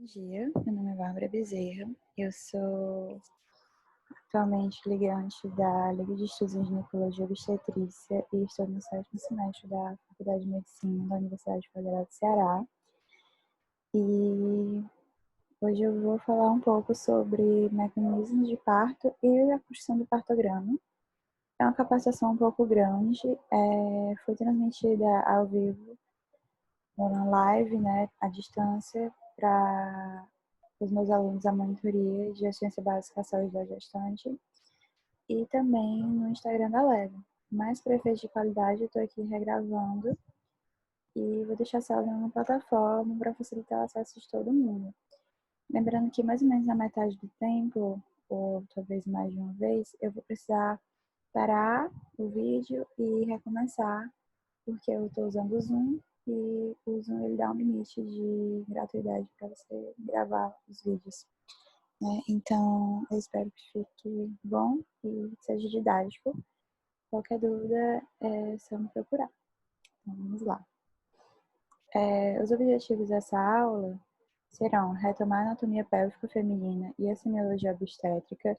dia, meu nome é Bárbara Bezerra, eu sou atualmente integrante da Liga de Estudos em Ginecologia e Obstetrícia e estou no 7º semestre da Faculdade de Medicina da Universidade Federal do Ceará. E hoje eu vou falar um pouco sobre mecanismos de parto e a construção do partograma. É uma capacitação um pouco grande, foi transmitida ao vivo, na live, né, à distância, para os meus alunos a monitoria de assistência básica à saúde da gestante e também no Instagram da Leva. Mas para efeito de qualidade, eu estou aqui regravando e vou deixar essa aula numa plataforma para facilitar o acesso de todo mundo. Lembrando que mais ou menos na metade do tempo, ou talvez mais de uma vez, eu vou precisar parar o vídeo e recomeçar, porque eu estou usando o Zoom e o Zoom ele dá um limite de gratuidade para você gravar os vídeos, né? Então, eu espero que fique bom e seja didático. Qualquer dúvida é só me procurar. Então, vamos lá. Os objetivos dessa aula serão retomar a anatomia pélvica feminina e a semiologia obstétrica.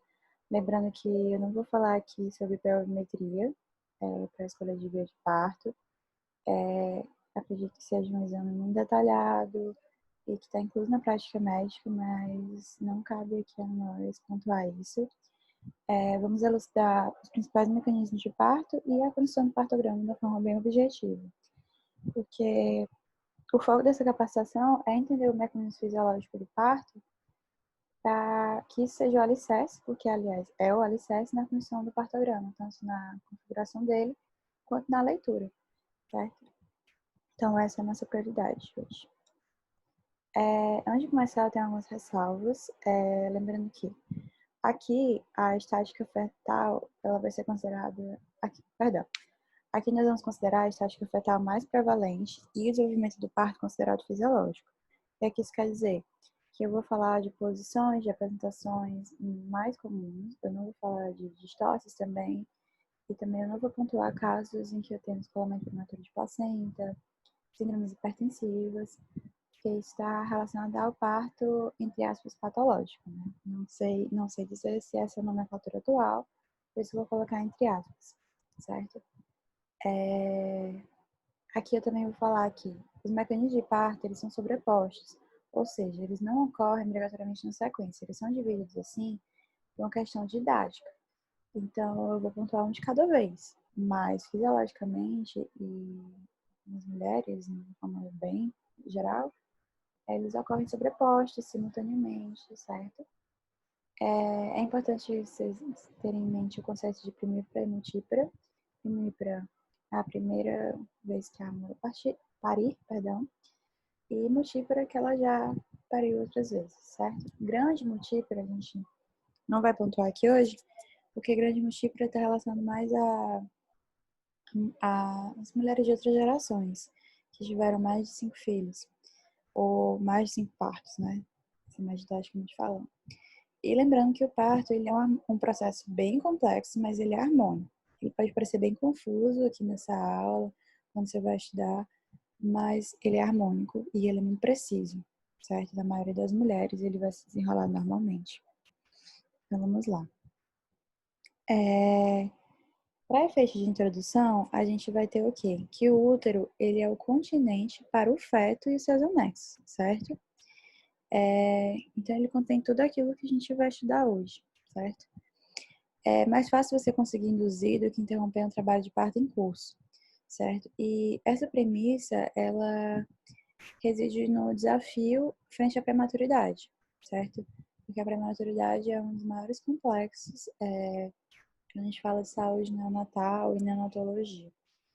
Lembrando que eu não vou falar aqui sobre pelvimetria para a escolha de via de parto. Acredito que seja um exame muito detalhado e que está incluso na prática médica, mas não cabe aqui a nós pontuar isso. Vamos elucidar os principais mecanismos de parto e a construção do partograma de uma forma bem objetiva, porque o foco dessa capacitação é entender o mecanismo fisiológico do parto para que isso seja o alicerce, porque, aliás, é o alicerce na construção do partograma, tanto na configuração dele quanto na leitura, certo? Então, essa é a nossa prioridade hoje. Antes de começar, eu tenho algumas ressalvas, lembrando que aqui a estática fetal, ela vai ser considerada, aqui nós vamos considerar a estática fetal mais prevalente e o desenvolvimento do parto considerado fisiológico. O que isso quer dizer? Que eu vou falar de posições, de apresentações mais comuns, eu não vou falar de distócias também, e também eu não vou pontuar casos em que eu tenho descolamento prematuro de placenta, síndromes hipertensivas, porque está relacionado ao parto, entre aspas, patológico, né? Não sei dizer se essa é a nomenclatura atual, por isso eu vou colocar entre aspas, certo? Aqui eu também vou falar que os mecanismos de parto, eles são sobrepostos, ou seja, eles não ocorrem obrigatoriamente na sequência, eles são divididos assim por uma questão didática. Então, eu vou pontuar um de cada vez, mas fisiologicamente e nas mulheres, de forma bem geral, eles ocorrem sobrepostos simultaneamente, certo? É importante vocês terem em mente o conceito de primípara e multípara. Primípara é a primeira vez que a mulher parir, e multípara que ela já pariu outras vezes, certo? Grande multípara, a gente não vai pontuar aqui hoje, porque grande multípara está relacionado mais às mulheres de outras gerações, que tiveram mais de 5 filhos, ou mais de 5 partos, né? Assim, mais didaticamente falando. E lembrando que o parto ele é um processo bem complexo, mas ele é harmônico. Ele pode parecer bem confuso aqui nessa aula, quando você vai estudar, mas ele é harmônico e ele é muito preciso, certo? Da maioria das mulheres, ele vai se desenrolar normalmente. Então, vamos lá. Para efeito de introdução, a gente vai ter o quê? Que o útero, ele é o continente para o feto e os seus anexos, certo? Então, ele contém tudo aquilo que a gente vai estudar hoje, certo? É mais fácil você conseguir induzir do que interromper um trabalho de parto em curso, certo? E essa premissa, ela reside no desafio frente à prematuridade, certo? Porque a prematuridade é um dos maiores complexos quando a gente fala de saúde neonatal e neonatologia,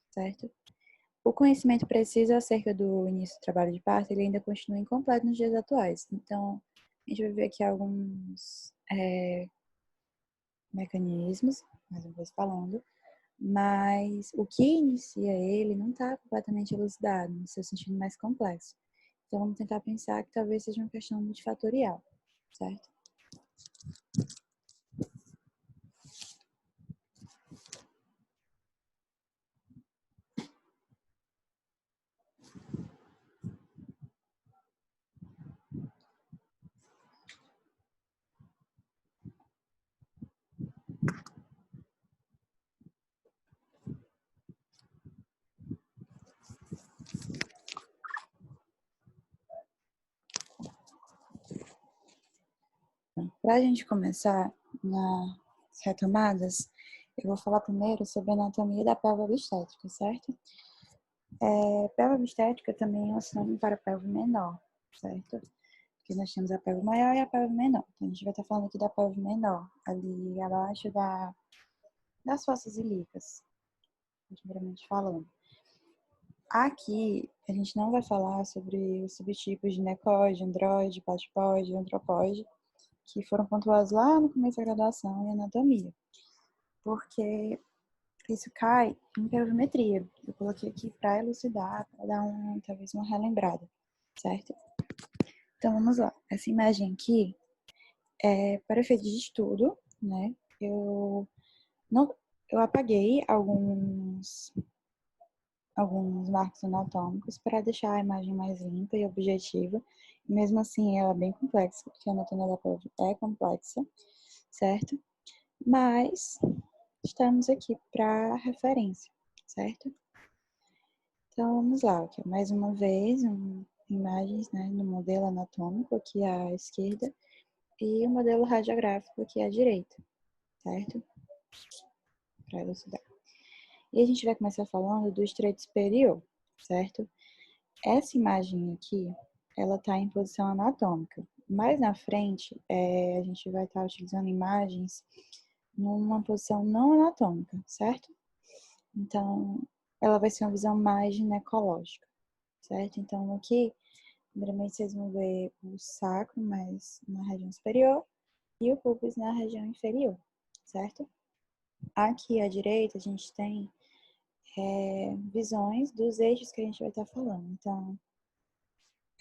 certo? O conhecimento preciso acerca do início do trabalho de parto, ele ainda continua incompleto nos dias atuais. Então, a gente vai ver aqui alguns mecanismos, mais uma vez falando, mas o que inicia ele não está completamente elucidado, no seu sentido mais complexo. Então, vamos tentar pensar que talvez seja uma questão multifatorial, certo? Para a gente começar nas retomadas, eu vou falar primeiro sobre a anatomia da pelve obstétrica, certo? Pelve obstétrica também é um sinônimo para pelve menor, certo? Porque nós temos a pelve maior e a pelve menor. Então, a gente vai estar falando aqui da pelve menor, ali abaixo das fossas ilíacas, primeiramente falando. Aqui, a gente não vai falar sobre os subtipos de ginecóide, androide, patipóide, antropóide, que foram pontuados lá no começo da graduação em anatomia, porque isso cai em pelvimetria. Eu coloquei aqui para elucidar, para dar talvez uma relembrada, certo? Então vamos lá. Essa imagem aqui é para efeito de estudo, né? Eu apaguei alguns marcos anatômicos para deixar a imagem mais limpa e objetiva. E mesmo assim, ela é bem complexa, porque a anatomia da pelve é complexa, certo? Mas estamos aqui para referência, certo? Então, vamos lá, aqui, mais uma vez, imagens, né, no modelo anatômico aqui à esquerda e o modelo radiográfico aqui à direita, certo? Para elucidar. E a gente vai começar falando do estreito superior, certo? Essa imagem aqui, ela está em posição anatômica. Mais na frente, a gente vai estar utilizando imagens numa posição não anatômica, certo? Então, ela vai ser uma visão mais ginecológica, certo? Então, aqui, primeiramente, vocês vão ver o sacro mais na região superior e o púbis na região inferior, certo? Aqui à direita, a gente tem visões dos eixos que a gente vai estar falando. Então,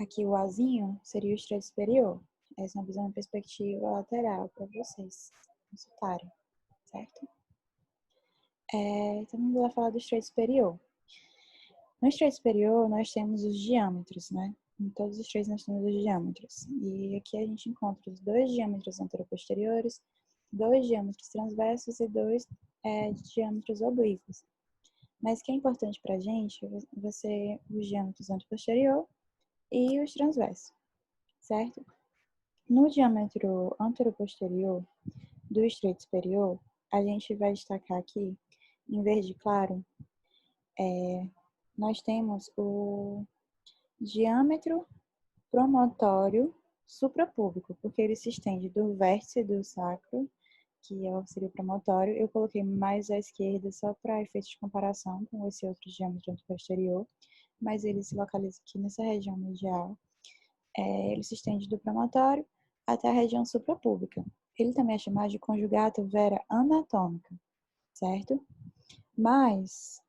aqui o Azinho seria o estreito superior. Essa é uma visão em perspectiva lateral para vocês consultarem, certo? Então, vamos lá falar do estreito superior. No estreito superior, nós temos os diâmetros, né? Em todos os três nós temos os diâmetros. E aqui a gente encontra os dois diâmetros anteroposteriores, dois diâmetros transversos e dois diâmetros oblíquos. Mas o que é importante para a gente vai ser os diâmetros anteroposterior e os transversos, certo? No diâmetro anteroposterior do estreito superior, a gente vai destacar aqui, em verde claro, nós temos o diâmetro promontório suprapúbico, porque ele se estende do vértice do sacro, que seria o promontório. Eu coloquei mais à esquerda só para efeito de comparação com esse outro diâmetro posterior, mas ele se localiza aqui nessa região medial. Ele se estende do promontório até a região suprapúbica. Ele também é chamado de conjugato vera anatômica, certo? Mas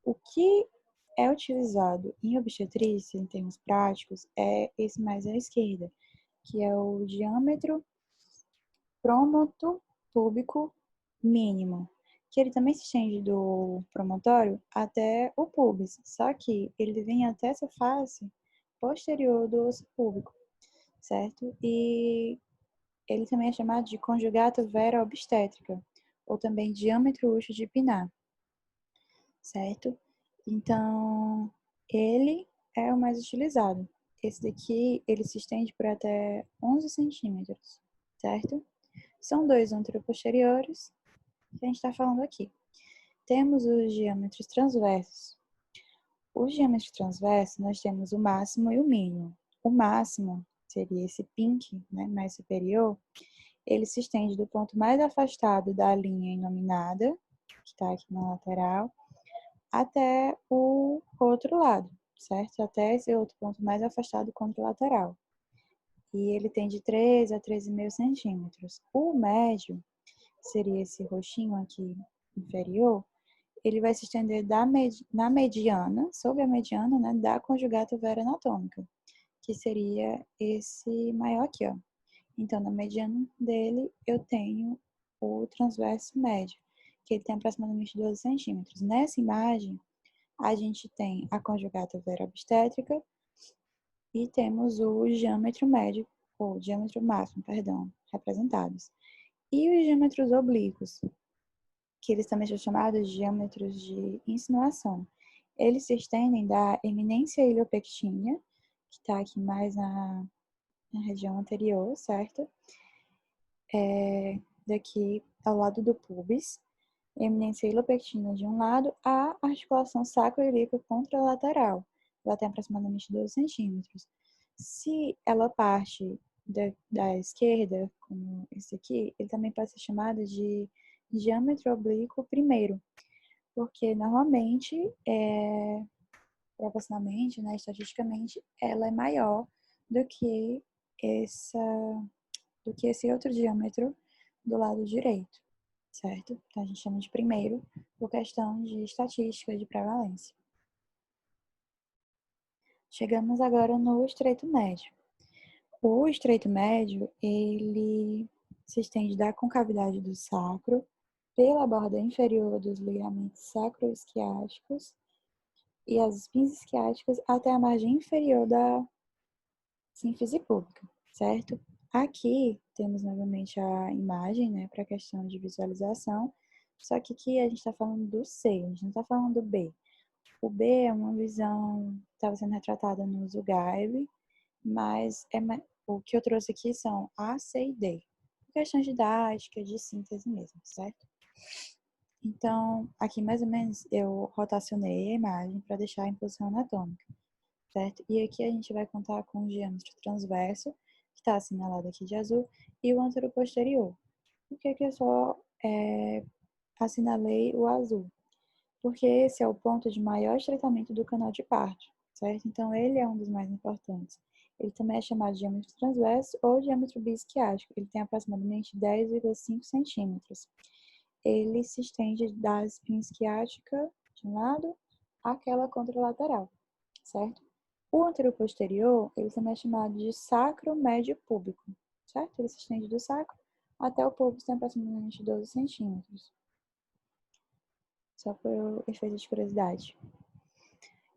o que é utilizado em obstetrícia, em termos práticos, é esse mais à esquerda, que é o diâmetro promonto-púbico mínimo, que ele também se estende do promontório até o púbis, só que ele vem até essa face posterior do osso púbico, certo? E ele também é chamado de conjugato vera obstétrica, ou também diâmetro útil de Pinar, certo? Então, ele é o mais utilizado. Esse daqui, ele se estende por até 11 centímetros, certo? São dois anteroposteriores que a gente está falando aqui. Temos os diâmetros transversos. Os diâmetros transversos, nós temos o máximo e o mínimo. O máximo seria esse pink, né, mais superior. Ele se estende do ponto mais afastado da linha inominada, que está aqui na lateral, até o outro lado, certo? Até esse outro ponto mais afastado contralateral. E ele tem de 3 a 3,5 centímetros. O médio, seria esse roxinho aqui inferior, ele vai se estender na mediana, sobre a mediana, né, da conjugata vera anatômica, que seria esse maior aqui, ó. Então, na mediana dele, eu tenho o transverso médio, que ele tem aproximadamente 12 centímetros. Nessa imagem, a gente tem a conjugata vera obstétrica e temos o diâmetro médio, ou diâmetro máximo, perdão, representados. E os diâmetros oblíquos, que eles também são chamados de diâmetros de insinuação. Eles se estendem da eminência iliopectínea, que está aqui mais na na região anterior, certo? Daqui ao lado do pubis, eminência ilopectina de um lado, a articulação sacroiliaca contralateral. Ela tem aproximadamente 12 centímetros. Se ela parte da esquerda, como esse aqui, ele também pode ser chamado de diâmetro oblíquo primeiro, porque normalmente, proporcionalmente, né, estatisticamente, ela é maior do que esse outro diâmetro do lado direito, certo? Então, a gente chama de primeiro por questão de estatística de prevalência. Chegamos agora no estreito médio. O estreito médio, ele se estende da concavidade do sacro pela borda inferior dos ligamentos sacroisquiáticos e as espinhas isquiáticas até a margem inferior da sínfise pública, certo? Aqui temos novamente a imagem, né, para a questão de visualização, só que aqui a gente está falando do C, a gente não está falando do B. O B é uma visão que estava sendo retratada no Zugaib, mas o que eu trouxe aqui são A, C e D. Questões didáticas, de síntese mesmo, certo? Então, aqui mais ou menos eu rotacionei a imagem para deixar em posição anatômica, certo? E aqui a gente vai contar com o diâmetro transverso, que está assinalado aqui de azul, e o anteroposterior. Por que eu só assinalei o azul? Porque esse é o ponto de maior estreitamento do canal de parto, certo? Então, ele é um dos mais importantes. Ele também é chamado de diâmetro transverso ou diâmetro biisquiático. Ele tem aproximadamente 10,5 centímetros. Ele se estende da espinha isquiática de um lado àquela contralateral, certo? O anteroposterior, ele também é chamado de sacro médio púbico, certo? Ele se estende do sacro até o púbis, tem aproximadamente 12 centímetros. Só por efeito de curiosidade.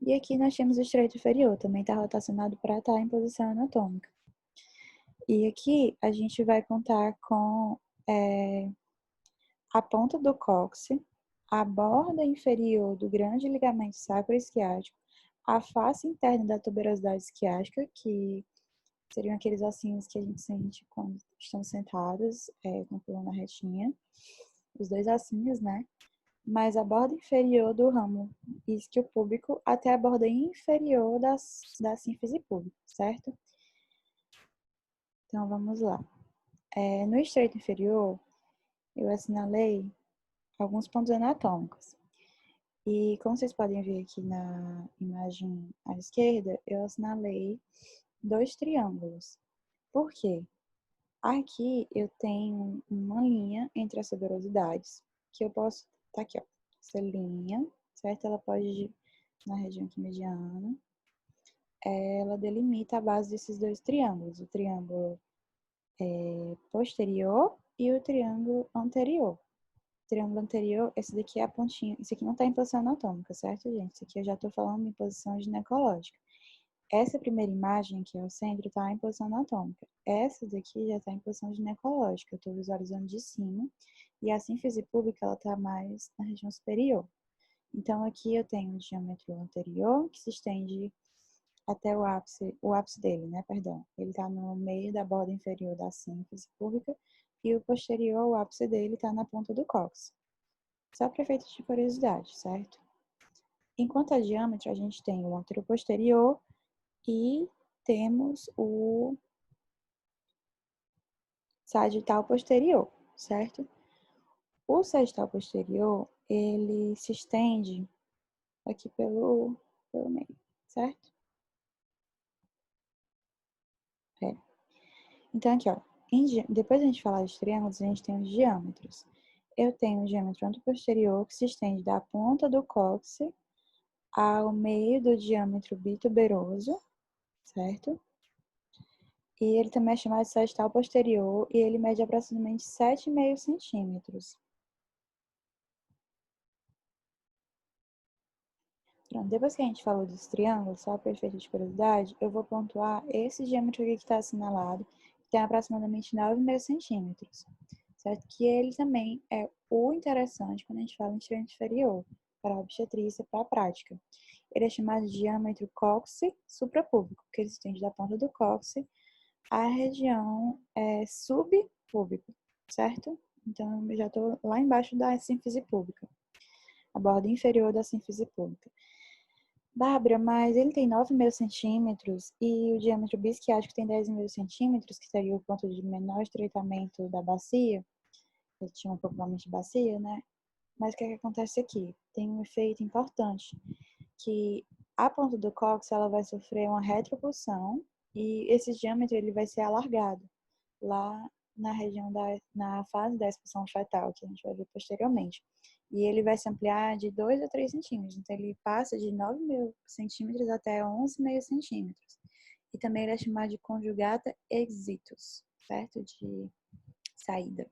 E aqui nós temos o estreito inferior, também está rotacionado para estar em posição anatômica. E aqui a gente vai contar com a ponta do cóccix, a borda inferior do grande ligamento sacroisquiático, a face interna da tuberosidade isquiática, que seriam aqueles ossinhos que a gente sente quando estamos sentados, com a coluna retinha, os dois ossinhos, né? Mas a borda inferior do ramo isquiopúbico até a borda inferior da sínfise púbica, certo? Então, vamos lá. No estreito inferior, eu assinalei alguns pontos anatômicos. E como vocês podem ver aqui na imagem à esquerda, eu assinalei 2 triângulos. Por quê? Aqui eu tenho uma linha entre as tuberosidades, que eu posso... Tá aqui, ó. Essa linha, certo? Ela pode ir na região aqui mediana. Ela delimita a base desses 2 triângulos. O triângulo posterior e o triângulo anterior. O triângulo anterior, esse daqui é a pontinha. Esse aqui não está em posição anatômica, certo, gente? Esse aqui eu já estou falando em posição ginecológica. Essa primeira imagem aqui ao centro está em posição anatômica. Essa daqui já está em posição ginecológica. Eu estou visualizando de cima. E a sínfise púbica, ela está mais na região superior. Então, aqui eu tenho o diâmetro anterior, que se estende até o ápice dele, né, perdão. Ele está no meio da borda inferior da sínfise púbica e o posterior, o ápice dele, está na ponta do cóccix. Só para efeito de curiosidade, certo? Enquanto a diâmetro, a gente tem o anteroposterior e temos o sagital posterior, certo? O sagital posterior, ele se estende aqui pelo meio, certo? Então, aqui, ó, depois a gente falar dos triângulos, a gente tem os diâmetros. Eu tenho o diâmetro anteposterior, que se estende da ponta do cóccix ao meio do diâmetro bituberoso, certo? E ele também é chamado de sagital posterior, e ele mede aproximadamente 7,5 centímetros. Pronto, depois que a gente falou dos triângulos, só para efeito de curiosidade, eu vou pontuar esse diâmetro aqui que está assinalado, que tem aproximadamente 9,5 centímetros, certo? Que ele também é o interessante quando a gente fala em estreito inferior, para a obstetrícia, para a prática. Ele é chamado de diâmetro cóccix suprapúbico, porque ele se estende da ponta do cóccix a região é subpúbica, certo? Então, eu já estou lá embaixo da sínfise púbica, a borda inferior da sínfise púbica. Bárbara, mas ele tem 9,5 centímetros e o diâmetro bisquiático tem 10,5 centímetros, que seria o ponto de menor estreitamento da bacia. Eu tinha popularmente bacia, né? Mas o que acontece aqui? Tem um efeito importante, que a ponta do cóccix ela vai sofrer uma retropulsão e esse diâmetro ele vai ser alargado lá na região na fase da expulsão fetal, que a gente vai ver posteriormente. E ele vai se ampliar de 2 a 3 centímetros. Então, ele passa de 9,5 centímetros até 11,5 centímetros. E também ele é chamado de conjugata exitus, certo? De saída.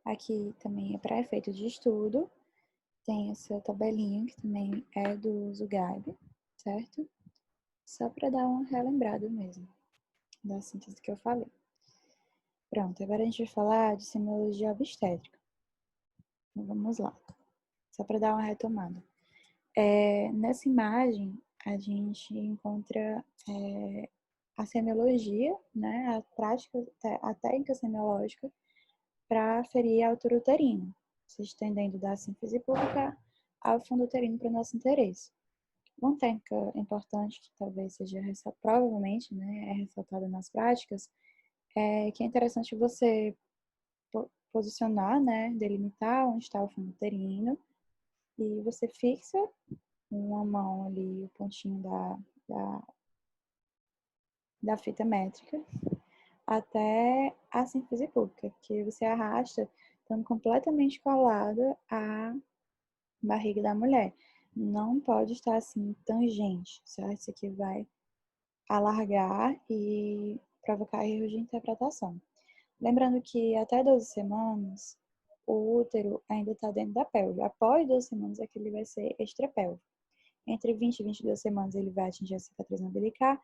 Aqui também é para efeito de estudo. Tem essa tabelinha, que também é do Zugaib, certo? Só para dar uma relembrada mesmo da síntese que eu falei. Pronto, agora a gente vai falar de semiologia obstétrica. Então, vamos lá, só para dar uma retomada. Nessa imagem, a gente encontra a semiologia, né, a prática, a técnica semiológica para ferir a altura uterina, se estendendo da sínfise púbica ao fundo uterino para o nosso interesse. Uma técnica importante, que talvez seja provavelmente, né, é ressaltada nas práticas, é que é interessante você posicionar, né, delimitar onde está o fundo uterino e você fixa uma mão ali, o pontinho da fita métrica até a sínfise púbica, que você arrasta estando completamente colada à barriga da mulher. Não pode estar assim tangente, certo? Isso aqui vai alargar e provocar erros de interpretação. Lembrando que até 12 semanas, o útero ainda está dentro da pelve. Após 12 semanas é que ele vai ser extrapélvico. Entre 20 e 22 semanas ele vai atingir a cicatriz umbilical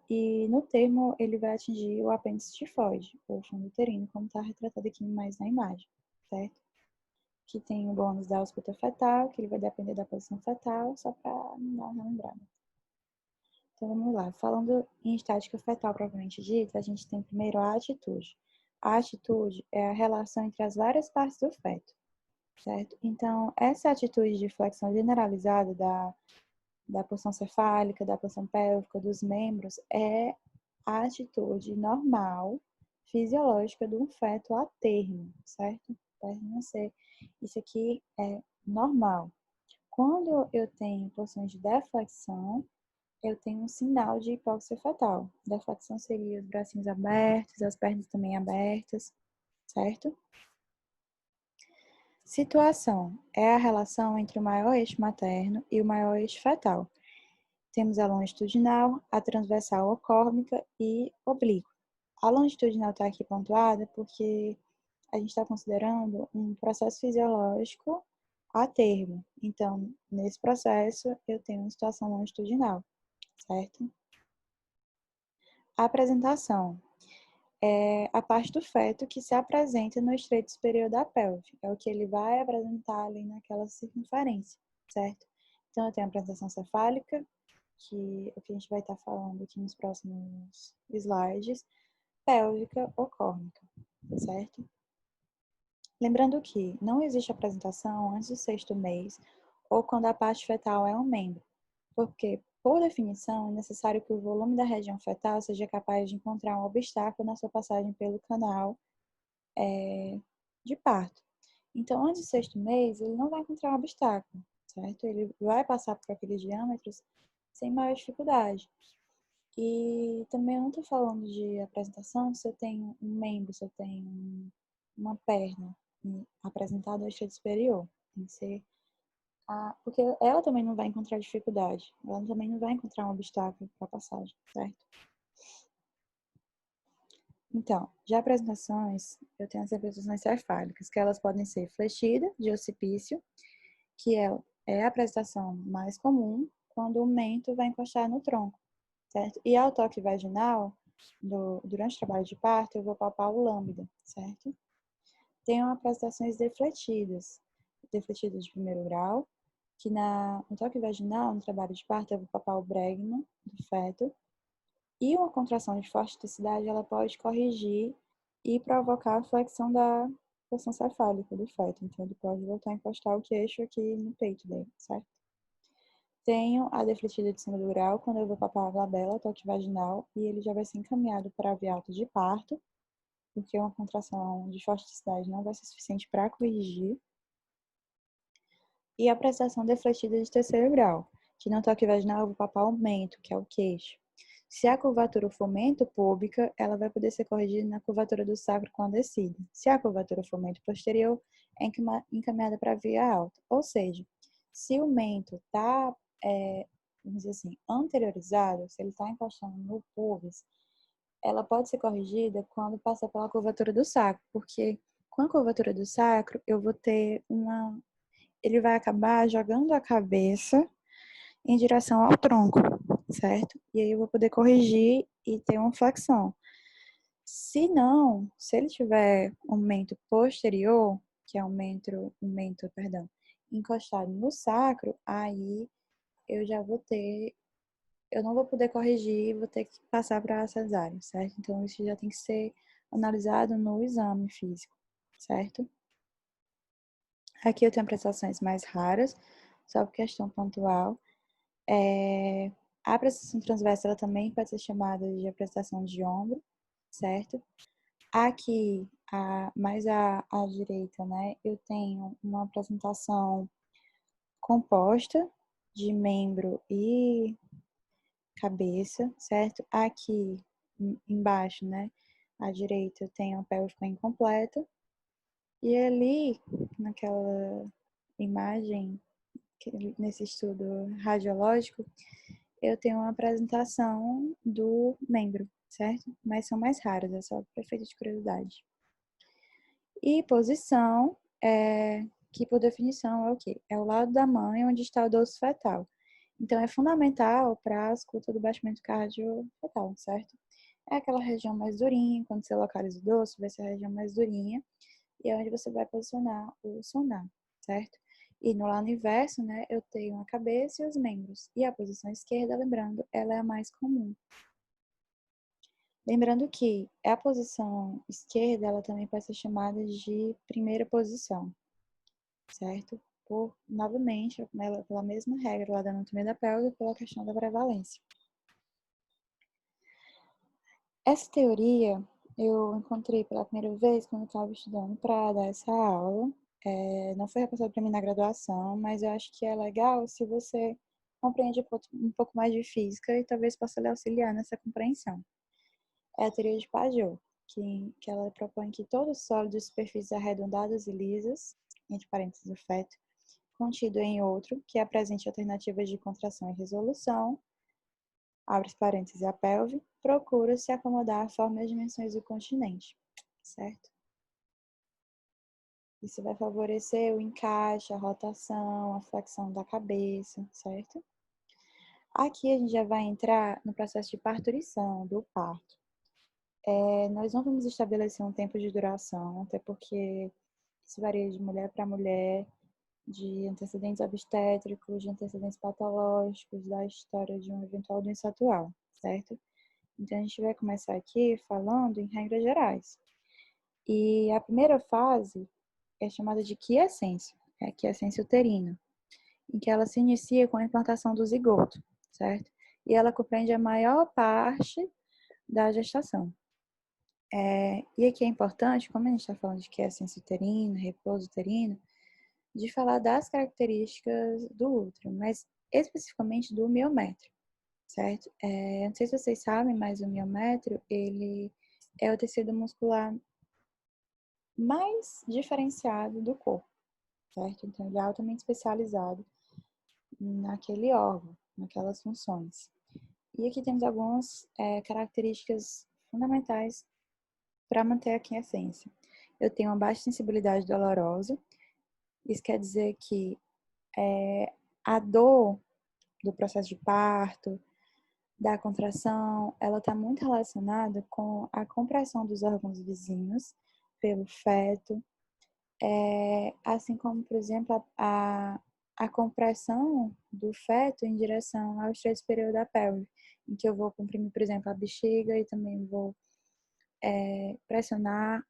e no termo ele vai atingir o apêndice tifoide, ou fundo uterino, como está retratado aqui mais na imagem, certo? Que tem o bônus da ausculta fetal, que ele vai depender da posição fetal, só para não dar uma relembrada. Então vamos lá, falando em estática fetal propriamente dita, a gente tem primeiro a atitude. A atitude é a relação entre as várias partes do feto, certo? Então, essa atitude de flexão generalizada da porção cefálica, da porção pélvica, dos membros, é a atitude normal, fisiológica de um feto a termo, certo? Pode não ser. Isso aqui é normal. Quando eu tenho porções de deflexão, eu tenho um sinal de hipóxia fetal. Deflexão seria os bracinhos abertos, as pernas também abertas, certo? Situação é a relação entre o maior eixo materno e o maior eixo fetal. Temos a longitudinal, a transversal ocórmica e oblíqua. A longitudinal está aqui pontuada porque a gente está considerando um processo fisiológico a termo. Então, nesse processo, eu tenho uma situação longitudinal, certo? A apresentação é a parte do feto que se apresenta no estreito superior da pelve. É o que ele vai apresentar ali naquela circunferência, certo? Então, eu tenho a apresentação cefálica, que é o que a gente vai estar falando aqui nos próximos slides, pélvica ou córnica, certo? Lembrando que não existe apresentação antes do 6º mês ou quando a parte fetal é um membro, porque, por definição, é necessário que o volume da região fetal seja capaz de encontrar um obstáculo na sua passagem pelo canal de parto. Então, antes do 6º mês, ele não vai encontrar um obstáculo, certo? Ele vai passar por aqueles diâmetros sem maior dificuldade. E também eu não estou falando de apresentação se eu tenho um membro, se eu tenho uma perna apresentada ao estreito superior. Tem que ser porque ela também não vai encontrar dificuldade, ela também não vai encontrar um obstáculo para a passagem, certo? Então, de apresentações, eu tenho as apresentações cefálicas, que elas podem ser flexida, de occipício, que é a apresentação mais comum quando o mento vai encostar no tronco, certo? E ao toque vaginal, durante o trabalho de parto, eu vou palpar o lambda, certo? Tenho apresentações defletidas de primeiro grau, que no toque vaginal, no trabalho de parto, eu vou palpar o bregno do feto, E uma contração de forte intensidade, ela pode corrigir e provocar a flexão da porção cefálica do feto. Então, ele pode voltar a encostar o queixo aqui no peito dele, certo? Tenho a defletida de cima do grau, quando eu vou papar a glabela, toque vaginal, e ele já vai ser encaminhado para a via alta de parto, porque uma contração de forte intensidade não vai ser suficiente para corrigir. E a prestação defletida de terceiro grau, que no toque vaginal eu vou papar o mento, que é o queixo. Se a curvatura for mentopúbica, ela vai poder ser corrigida na curvatura do sacro com a descida. Se a curvatura for mento posterior, é encaminhada para a via alta. Ou seja, se o mento está, vamos dizer assim, anteriorizado, se ele está encostando no pubis, ela pode ser corrigida quando passar pela curvatura do sacro, porque com a curvatura do sacro, eu vou ter ele vai acabar jogando a cabeça em direção ao tronco, certo? E aí eu vou poder corrigir e ter uma flexão. Se não, se ele tiver um mento posterior, que é perdão, encostado no sacro, aí eu já vou ter, eu não vou poder corrigir, vou ter que passar para a cesárea, certo? Então isso já tem que ser analisado no exame físico, certo? Aqui eu tenho prestações mais raras, só por questão pontual. A prestação transversa ela também pode ser chamada de prestação de ombro, certo? Aqui, mais à direita, né, eu tenho uma apresentação composta de membro e cabeça, certo? Aqui embaixo, né, à direita, eu tenho a pélvica incompleta. E ali, naquela imagem, nesse estudo radiológico, eu tenho uma apresentação do membro, certo? Mas são mais raras, é só para efeito de curiosidade. E posição, que por definição é o quê? É o lado da mãe onde está o dorso fetal. Então, é fundamental para a escuta do batimento cardiofetal, certo? É aquela região mais durinha, quando você localiza o dorso, vai ser a região mais durinha, e é onde você vai posicionar o sonar, certo? E no lado inverso, né, eu tenho a cabeça e os membros. E a posição esquerda, lembrando, ela é a mais comum. Lembrando que a posição esquerda, ela também pode ser chamada de primeira posição, certo? Novamente, pela mesma regra lá da anatomia da pelve, pela questão da prevalência. Essa teoria eu encontrei pela primeira vez quando eu estava estudando para dar essa aula. Não foi repassado para mim na graduação, mas eu acho que é legal se você compreende um pouco mais de física e talvez possa lhe auxiliar nessa compreensão. É a teoria de Pageau, que ela propõe que todo sólido de superfícies arredondadas e lisas, entre parênteses o feto, contido em outro, que apresente alternativas de contração e resolução, abre parênteses a pelve, procura se acomodar à forma e às dimensões do continente, certo? Isso vai favorecer o encaixe, a rotação, a flexão da cabeça, certo? Aqui a gente já vai entrar no processo de parturição, do parto. Nós não vamos estabelecer um tempo de duração, até porque isso varia de mulher para mulher, de antecedentes obstétricos, de antecedentes patológicos, da história de uma eventual doença atual, certo? Então, a gente vai começar aqui falando em regras gerais. E a primeira fase é chamada de quiescência, é a quiescência uterina, em que ela se inicia com a implantação do zigoto, certo? E ela compreende a maior parte da gestação. E aqui é importante, como a gente está falando de quiescência uterina, repouso uterino, de falar das características do útero, mas especificamente do miométrio, certo? Não sei se vocês sabem, mas o miométrio, ele é o tecido muscular mais diferenciado do corpo, certo? Então, ele é altamente especializado naquele órgão, naquelas funções. E aqui temos algumas características fundamentais para manter a quiescência. Eu tenho uma baixa sensibilidade dolorosa, isso quer dizer que a dor do processo de parto, da contração, ela está muito relacionada com a compressão dos órgãos vizinhos pelo feto, assim como, por exemplo, a compressão do feto em direção ao estreito superior da pelve, em que eu vou comprimir, por exemplo, a bexiga e também vou pressionar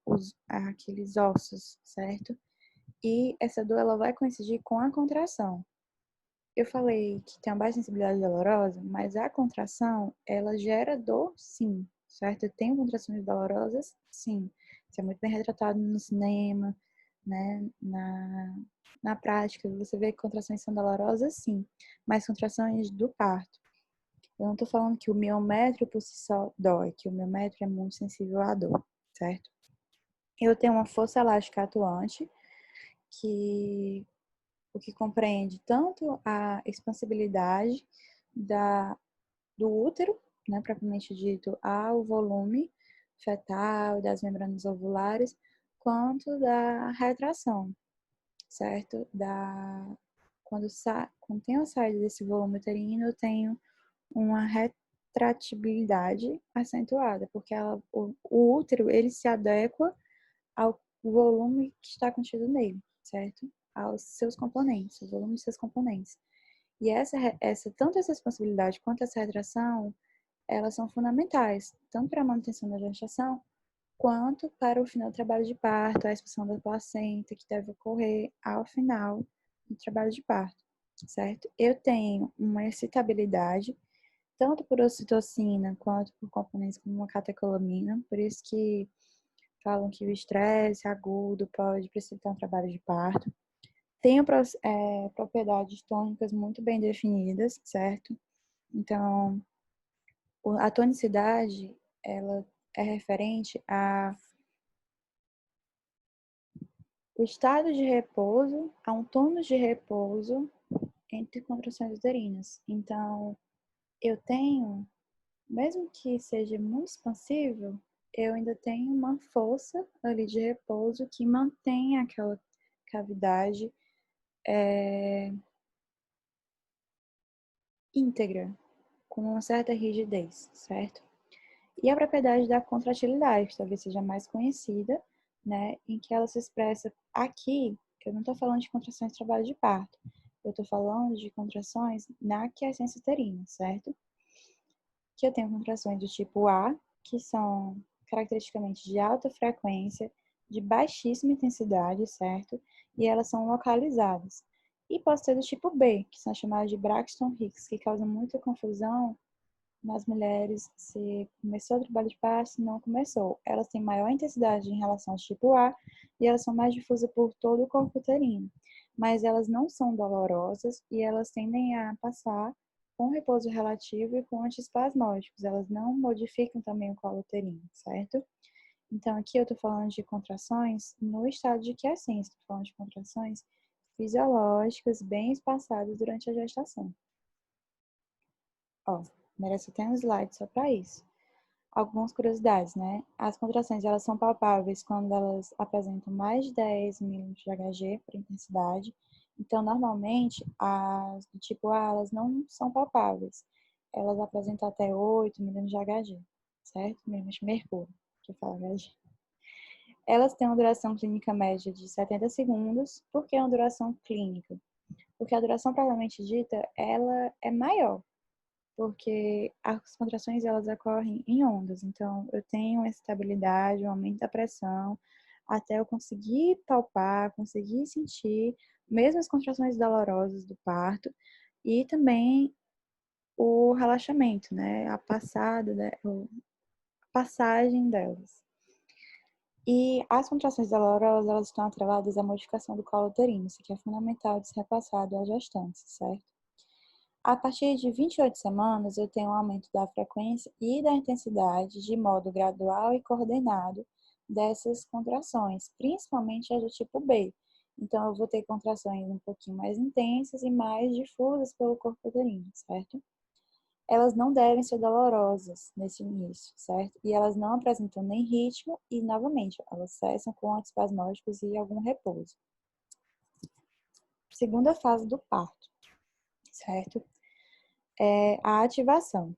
aqueles ossos, certo? E essa dor ela vai coincidir com a contração. Eu falei que tem uma baixa sensibilidade dolorosa, mas a contração, ela gera dor, sim, certo? Eu tenho contrações dolorosas, sim. Isso é muito bem retratado no cinema, né? Na prática, você vê que contrações são dolorosas, sim, mas contrações do parto. Eu não estou falando que o miométrio por si só dói, que o miométrio é muito sensível à dor, certo? Eu tenho uma força elástica atuante, que o que compreende tanto a expansibilidade do útero, né, propriamente dito, ao volume fetal das membranas ovulares, quanto da retração, certo? Quando tem a saída desse volume uterino, eu tenho uma retratibilidade acentuada, porque o útero ele se adequa ao volume que está contido nele, certo? Aos seus componentes, o volume de seus componentes. E tanto essa expansibilidade quanto essa retração, elas são fundamentais, tanto para a manutenção da gestação, quanto para o final do trabalho de parto, a expulsão da placenta, que deve ocorrer ao final do trabalho de parto, certo? Eu tenho uma excitabilidade, tanto por ocitocina quanto por componentes como a catecolamina, por isso que falam que o estresse agudo pode precipitar um trabalho de parto. Tenho propriedades tônicas muito bem definidas, certo? Então, a tonicidade, ela é referente a o estado de repouso, a um tônus de repouso entre contrações uterinas. Então, eu tenho, mesmo que seja muito expansível, eu ainda tenho uma força ali de repouso que mantém aquela cavidade íntegra, com uma certa rigidez, certo? E a propriedade da contratilidade, que talvez seja mais conhecida, né, em que ela se expressa aqui, que eu não estou falando de contrações de trabalho de parto, eu estou falando de contrações na quiescência uterina, certo? Que eu tenho contrações do tipo A, que são caracteristicamente de alta frequência, de baixíssima intensidade, certo? E elas são localizadas. E posso ter do tipo B, que são chamadas de Braxton Hicks, que causam muita confusão nas mulheres se começou o trabalho de parto, se não começou. Elas têm maior intensidade em relação ao tipo A e elas são mais difusas por todo o corpo uterino. Mas elas não são dolorosas e elas tendem a passar com repouso relativo e com antiespasmódicos. Elas não modificam também o colo uterino, certo? Então, aqui eu estou falando de contrações no estado de quiescência, estou falando de contrações fisiológicas bem espaçadas durante a gestação. Ó, merece até um slide só para isso. Algumas curiosidades, né? As contrações, elas são palpáveis quando elas apresentam mais de 10 milímetros de Hg por intensidade. Então, normalmente, as do tipo A, elas não são palpáveis. Elas apresentam até 8 milímetros de Hg, certo? Milímetros de mercúrio, que eu falo Hg. Elas têm uma duração clínica média de 70 segundos. Por que uma duração clínica? Porque a duração propriamente dita, ela é maior, porque as contrações elas ocorrem em ondas. Então, eu tenho uma estabilidade, um aumento da pressão, até eu conseguir palpar, conseguir sentir, mesmo as contrações dolorosas do parto, e também o relaxamento, né? A passagem delas. E as contrações dolorosas, elas estão atreladas à modificação do colo uterino, isso que é fundamental de ser repassado às gestantes, certo? A partir de 28 semanas, eu tenho um aumento da frequência e da intensidade de modo gradual e coordenado dessas contrações, principalmente as do tipo B. Então, eu vou ter contrações um pouquinho mais intensas e mais difusas pelo corpo uterino, certo? Elas não devem ser dolorosas nesse início, certo? E elas não apresentam nem ritmo e, novamente, elas cessam com antiespasmódicos e algum repouso. Segunda fase do parto, certo? A ativação.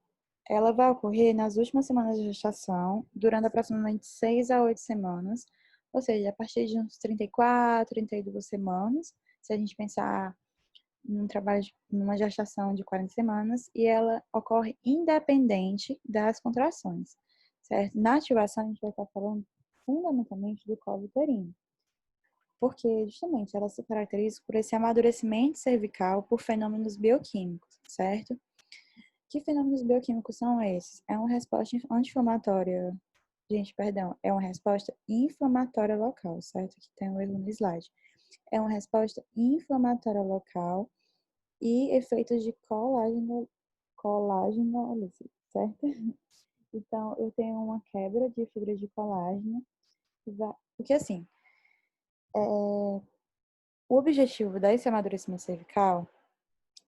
Ela vai ocorrer nas últimas semanas de gestação, durando aproximadamente 6 a 8 semanas, ou seja, a partir de uns 34, 32 semanas, se a gente pensar numa gestação de 40 semanas e ela ocorre independente das contrações, certo? Na ativação, a gente vai estar falando fundamentalmente do colo uterino, porque justamente ela se caracteriza por esse amadurecimento cervical por fenômenos bioquímicos, certo? Que fenômenos bioquímicos são esses? É uma resposta anti-inflamatória, gente, perdão, é uma resposta inflamatória local, certo? Aqui tem um erro no slide. É uma resposta inflamatória local e efeitos de colagenólise, certo? Então, eu tenho uma quebra de fibra de colágeno, porque assim, o objetivo desse amadurecimento cervical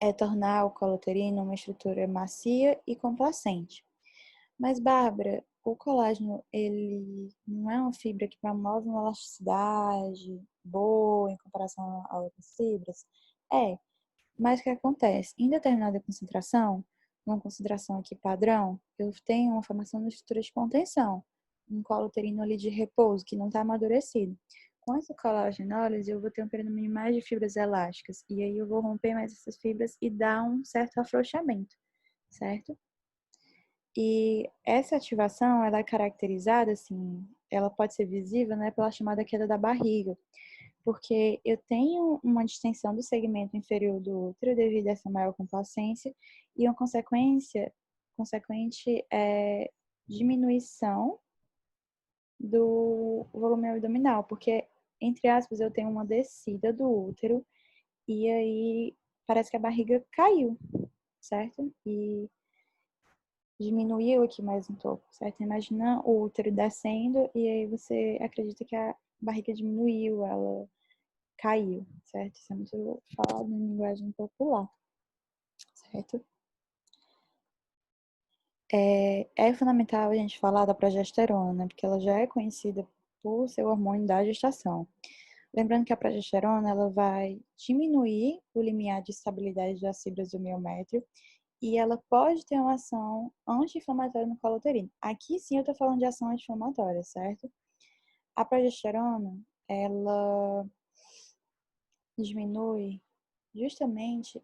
é tornar o colo uterino uma estrutura macia e complacente. Mas, Bárbara, o colágeno, ele não é uma fibra que promove uma elasticidade boa em comparação a outras fibras? É, mas o que acontece? Em determinada concentração, uma concentração aqui padrão, eu tenho uma formação de estrutura de contenção, um colo uterino ali de repouso, que não está amadurecido. Com essa colagenólise, eu vou ter um período mais de fibras elásticas, e aí eu vou romper mais essas fibras e dar um certo afrouxamento, certo? E essa ativação, ela é caracterizada, assim, ela pode ser visível, né, pela chamada queda da barriga, porque eu tenho uma distensão do segmento inferior do útero devido a essa maior complacência e uma consequente diminuição do volume abdominal, porque, entre aspas, eu tenho uma descida do útero e aí parece que a barriga caiu, certo? E diminuiu aqui mais um pouco, certo? Imagina o útero descendo e aí você acredita que a barriga diminuiu, ela caiu, certo? Isso é muito falado em linguagem popular, certo? É fundamental a gente falar da progesterona, né? Porque ela já é conhecida por ser o hormônio da gestação. Lembrando que a progesterona, ela vai diminuir o limiar de estabilidade das fibras do miométrio e ela pode ter uma ação anti-inflamatória no colo uterino. Aqui sim eu tô falando de ação anti-inflamatória, certo? A progesterona, ela diminui justamente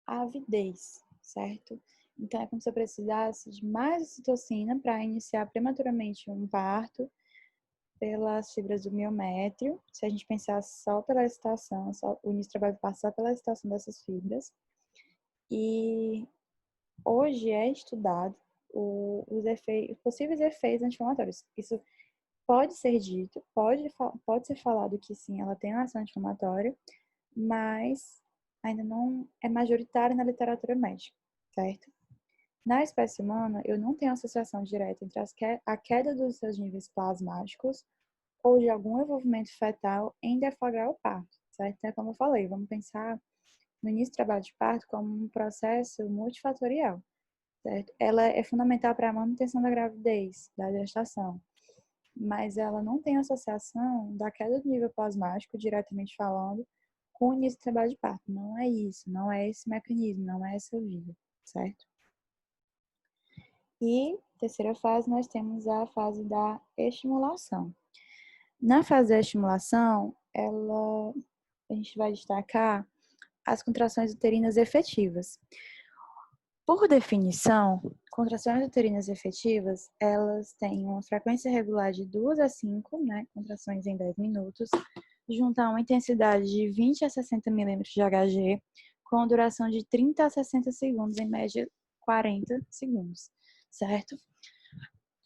a avidez, certo? Então, é como se eu precisasse de mais ocitocina para iniciar prematuramente um parto pelas fibras do miométrio. Se a gente pensar só pela excitação, o início do trabalho vai passar pela excitação dessas fibras. E hoje é estudado os possíveis efeitos anti-inflamatórios. Isso pode ser dito, pode ser falado que sim, ela tem uma ação anti-inflamatória, mas ainda não é majoritária na literatura médica, certo? Na espécie humana, eu não tenho associação direta entre a queda dos seus níveis plasmáticos ou de algum envolvimento fetal em deflagrar o parto, certo? Então, como eu falei, vamos pensar no início do trabalho de parto como um processo multifatorial, certo? Ela é fundamental para a manutenção da gravidez, da gestação, mas ela não tem associação da queda do nível plasmático, diretamente falando, com o início do trabalho de parto. Não é isso, não é esse mecanismo, não é essa via, certo? E, terceira fase, nós temos a fase da estimulação. Na fase da estimulação, a gente vai destacar as contrações uterinas efetivas. Por definição, contrações uterinas efetivas, elas têm uma frequência regular de 2 a 5, né, contrações em 10 minutos, junto a uma intensidade de 20 a 60 milímetros de Hg, com duração de 30 a 60 segundos, em média 40 segundos, certo?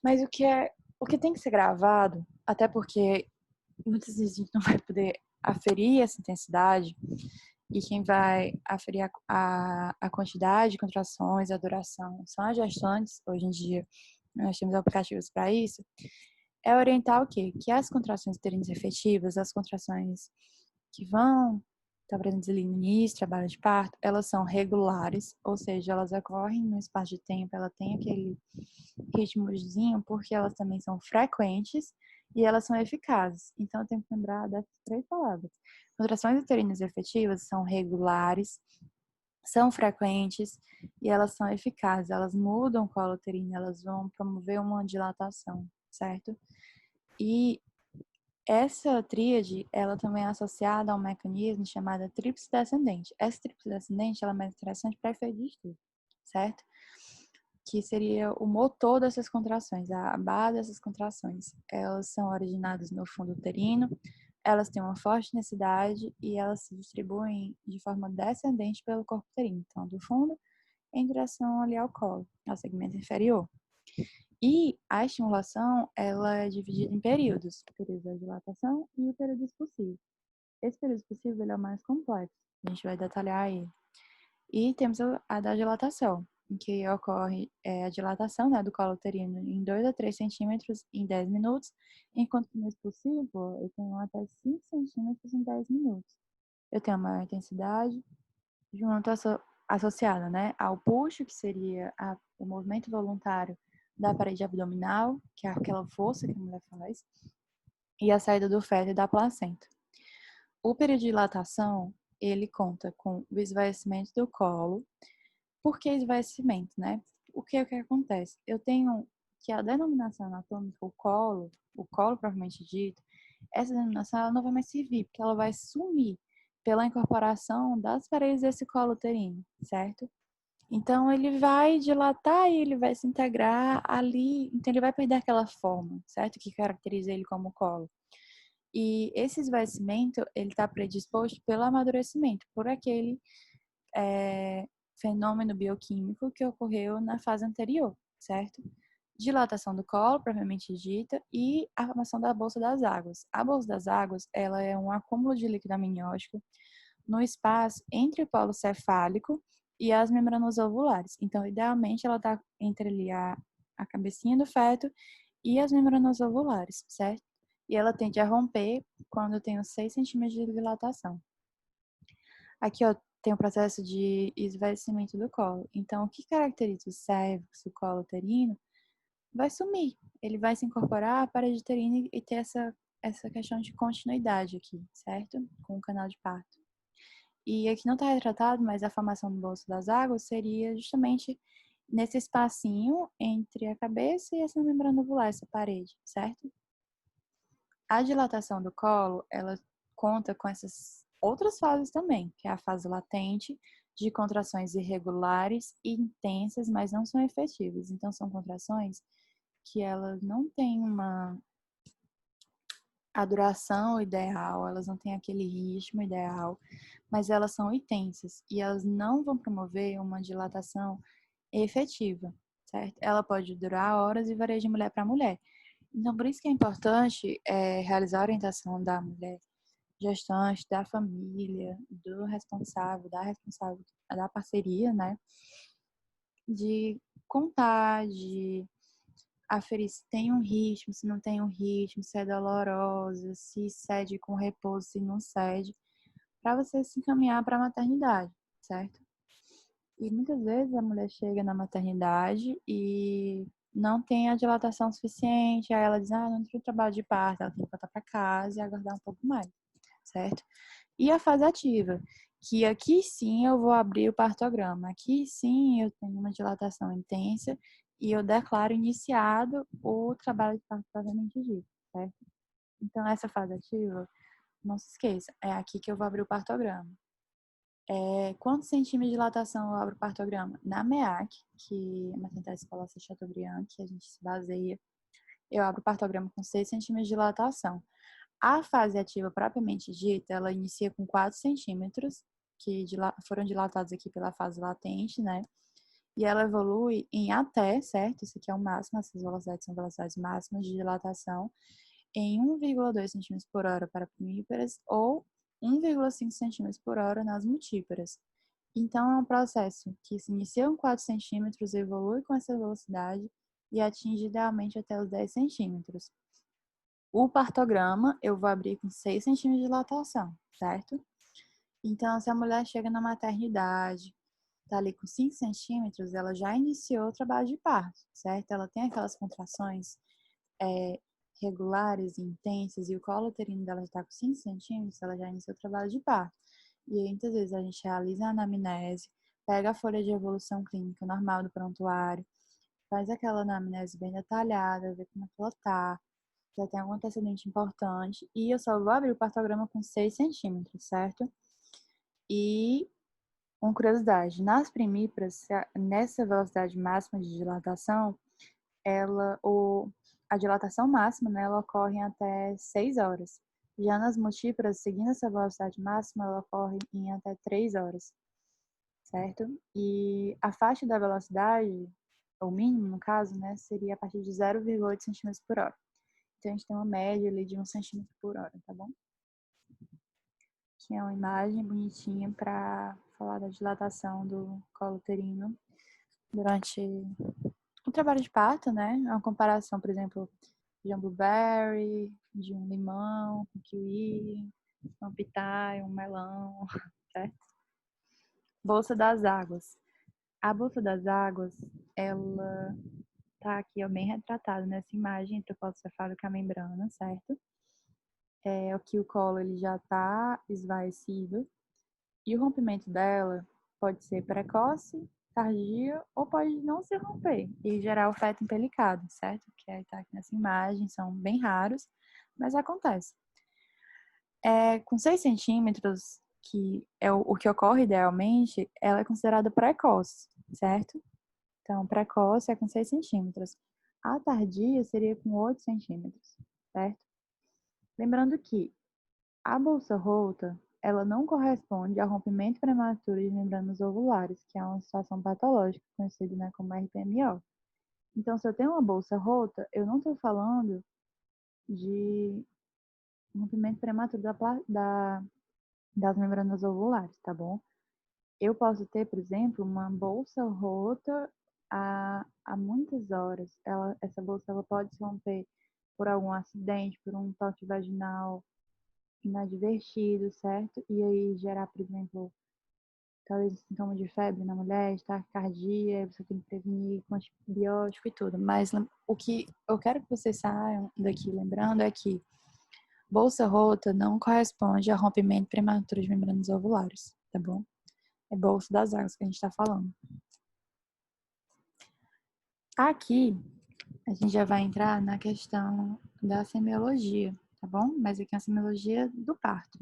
Mas o que tem que ser gravado, até porque muitas vezes a gente não vai poder aferir essa intensidade, e quem vai aferir a quantidade de contrações, a duração, são as gestantes. Hoje em dia, nós temos aplicativos para isso. É orientar o quê? Que as contrações uterinas efetivas, as contrações que vão estar presentes ali no início, trabalho de parto, elas são regulares, ou seja, elas ocorrem no espaço de tempo, ela tem aquele ritmozinho, porque elas também são frequentes e elas são eficazes. Então, eu tenho que lembrar dessas três palavras. Contrações uterinas efetivas são regulares, são frequentes e elas são eficazes. Elas mudam o colo uterino, elas vão promover uma dilatação, certo? E Essa tríade, ela também é associada a um mecanismo chamado tríplice descendente. Essa tríplice descendente, ela é mais interessante para efeito de estudo, certo? Que seria o motor dessas contrações, a base dessas contrações. Elas são originadas no fundo uterino, elas têm uma forte densidade e elas se distribuem de forma descendente pelo corpo uterino, então do fundo em direção ali ao colo, ao segmento inferior. E a estimulação, ela é dividida em períodos, o período da dilatação e o período expulsivo. Esse período expulsivo ele é o mais complexo, a gente vai detalhar ele. E temos a da dilatação, em que ocorre a dilatação, né, do colo uterino em 2 a 3 centímetros em 10 minutos, enquanto que no expulsivo eu tenho até 5 centímetros em 10 minutos. Eu tenho uma maior intensidade, junto associada, né, ao puxo, que seria o movimento voluntário da parede abdominal, que é aquela força que a mulher faz, e a saída do feto e da placenta. O período de dilatação, ele conta com o esvaecimento do colo. Por que esvaecimento, né? O que é que acontece? Eu tenho que a denominação anatômica, o colo propriamente dito, essa denominação ela não vai mais servir, porque ela vai sumir pela incorporação das paredes desse colo uterino, certo? Então ele vai dilatar e ele vai se integrar ali, então ele vai perder aquela forma, certo? Que caracteriza ele como colo. E esse esvaecimento, ele está predisposto pelo amadurecimento, por aquele fenômeno bioquímico que ocorreu na fase anterior, certo? Dilatação do colo, propriamente dita, e a formação da bolsa das águas. A bolsa das águas, ela é um acúmulo de líquido amniótico no espaço entre o polo cefálico e as membranas ovulares. Então, idealmente, ela está entre ali a cabecinha do feto e as membranas ovulares, certo? E ela tende a romper quando eu tenho 6 centímetros de dilatação. Aqui, ó, tem o processo de esvaecimento do colo. Então, o que caracteriza o cérvix, o colo uterino, vai sumir. Ele vai se incorporar à parede uterina e ter essa questão de continuidade aqui, certo? Com o canal de parto. E aqui não está retratado, mas a formação do bolso das águas seria justamente nesse espacinho entre a cabeça e essa membrana ovular, essa parede, certo? A dilatação do colo, ela conta com essas outras fases também, que é a fase latente, de contrações irregulares e intensas, mas não são efetivas. Então, são contrações que elas não têm a duração ideal, elas não têm aquele ritmo ideal, mas elas são intensas e elas não vão promover uma dilatação efetiva, certo? Ela pode durar horas e varia de mulher para mulher. Então, por isso que é importante realizar a orientação da mulher gestante, da família, do responsável, da parceria, né? De contar, de aferir se tem um ritmo, se não tem um ritmo, se é dolorosa, se cede com repouso, se não cede, para você se encaminhar para a maternidade, certo? E muitas vezes a mulher chega na maternidade e não tem a dilatação suficiente, aí ela diz, não tem trabalho de parto, ela tem que voltar para casa e aguardar um pouco mais, certo? E a fase ativa, que aqui sim eu vou abrir o partograma, aqui sim eu tenho uma dilatação intensa e eu declaro iniciado o trabalho de parto propriamente dito, certo? Então essa fase ativa, não se esqueça, é aqui que eu vou abrir o partograma. Quantos centímetros de dilatação eu abro o partograma? Na MEAC, que é a Maternidade Escolar Chateaubriand, que a gente se baseia, eu abro o partograma com 6 centímetros de dilatação. A fase ativa propriamente dita, ela inicia com 4 centímetros, que foram dilatados aqui pela fase latente, né? E ela evolui em até, certo? Isso aqui é o máximo, essas velocidades são velocidades máximas de dilatação, em 1,2 centímetros por hora para primíparas ou 1,5 centímetros por hora nas multíparas. Então, é um processo que se inicia com 4 centímetros, evolui com essa velocidade e atinge idealmente até os 10 centímetros. O partograma eu vou abrir com 6 centímetros de dilatação, certo? Então, se a mulher chega na maternidade, tá ali com 5 centímetros, ela já iniciou o trabalho de parto, certo? Ela tem aquelas contrações regulares e intensas e o colo uterino dela está com 5 centímetros, ela já iniciou o trabalho de parto. E aí, muitas vezes a gente realiza a anamnese, pega a folha de evolução clínica normal do prontuário, faz aquela anamnese bem detalhada, vê como é que ela tá, já tem algum antecedente importante, e eu só vou abrir o partograma com 6 centímetros, certo? E, uma curiosidade, nas primíparas, nessa velocidade máxima de dilatação, a dilatação máxima, né, ela ocorre em até 6 horas. Já nas multíparas, seguindo essa velocidade máxima, ela ocorre em até 3 horas, certo? E a faixa da velocidade, o mínimo, no caso, né, seria a partir de 0,8 centímetros por hora. Então, a gente tem uma média ali de 1 centímetro por hora, tá bom? Que é uma imagem bonitinha para falar da dilatação do colo uterino durante o trabalho de parto, né? É uma comparação, por exemplo, de um blueberry, de um limão, um kiwi, um pitaia, um melão, certo? Bolsa das águas. A bolsa das águas, ela tá aqui, ó, bem retratada nessa imagem entre o colo cefálico e a membrana, certo? Aqui o colo ele já tá esvaecido e o rompimento dela pode ser precoce, tardio ou pode não se romper e gerar o feto empelicado, certo? Que aí tá aqui nessa imagem, são bem raros, mas acontece. Com 6 centímetros, que é o que ocorre idealmente, ela é considerada precoce, certo? Então, precoce é com 6 centímetros. A tardia seria com 8 centímetros, certo? Lembrando que a bolsa rota, ela não corresponde ao rompimento prematuro de membranas ovulares, que é uma situação patológica conhecida, né, como RPMO. Então, se eu tenho uma bolsa rota, eu não estou falando de rompimento prematuro das membranas ovulares, tá bom? Eu posso ter, por exemplo, uma bolsa rota há muitas horas. Essa bolsa ela pode se romper por algum acidente, por um toque vaginal inadvertido, certo? E aí gerar, por exemplo, talvez sintomas de febre na mulher, taquicardia, você tem que prevenir com antibiótico e tudo. Mas o que eu quero que vocês saiam daqui lembrando é que bolsa rota não corresponde a rompimento prematuro de membranas ovulares, tá bom? É bolsa das águas que a gente está falando. Aqui, a gente já vai entrar na questão da semiologia, tá bom? Mas aqui é a semiologia do parto.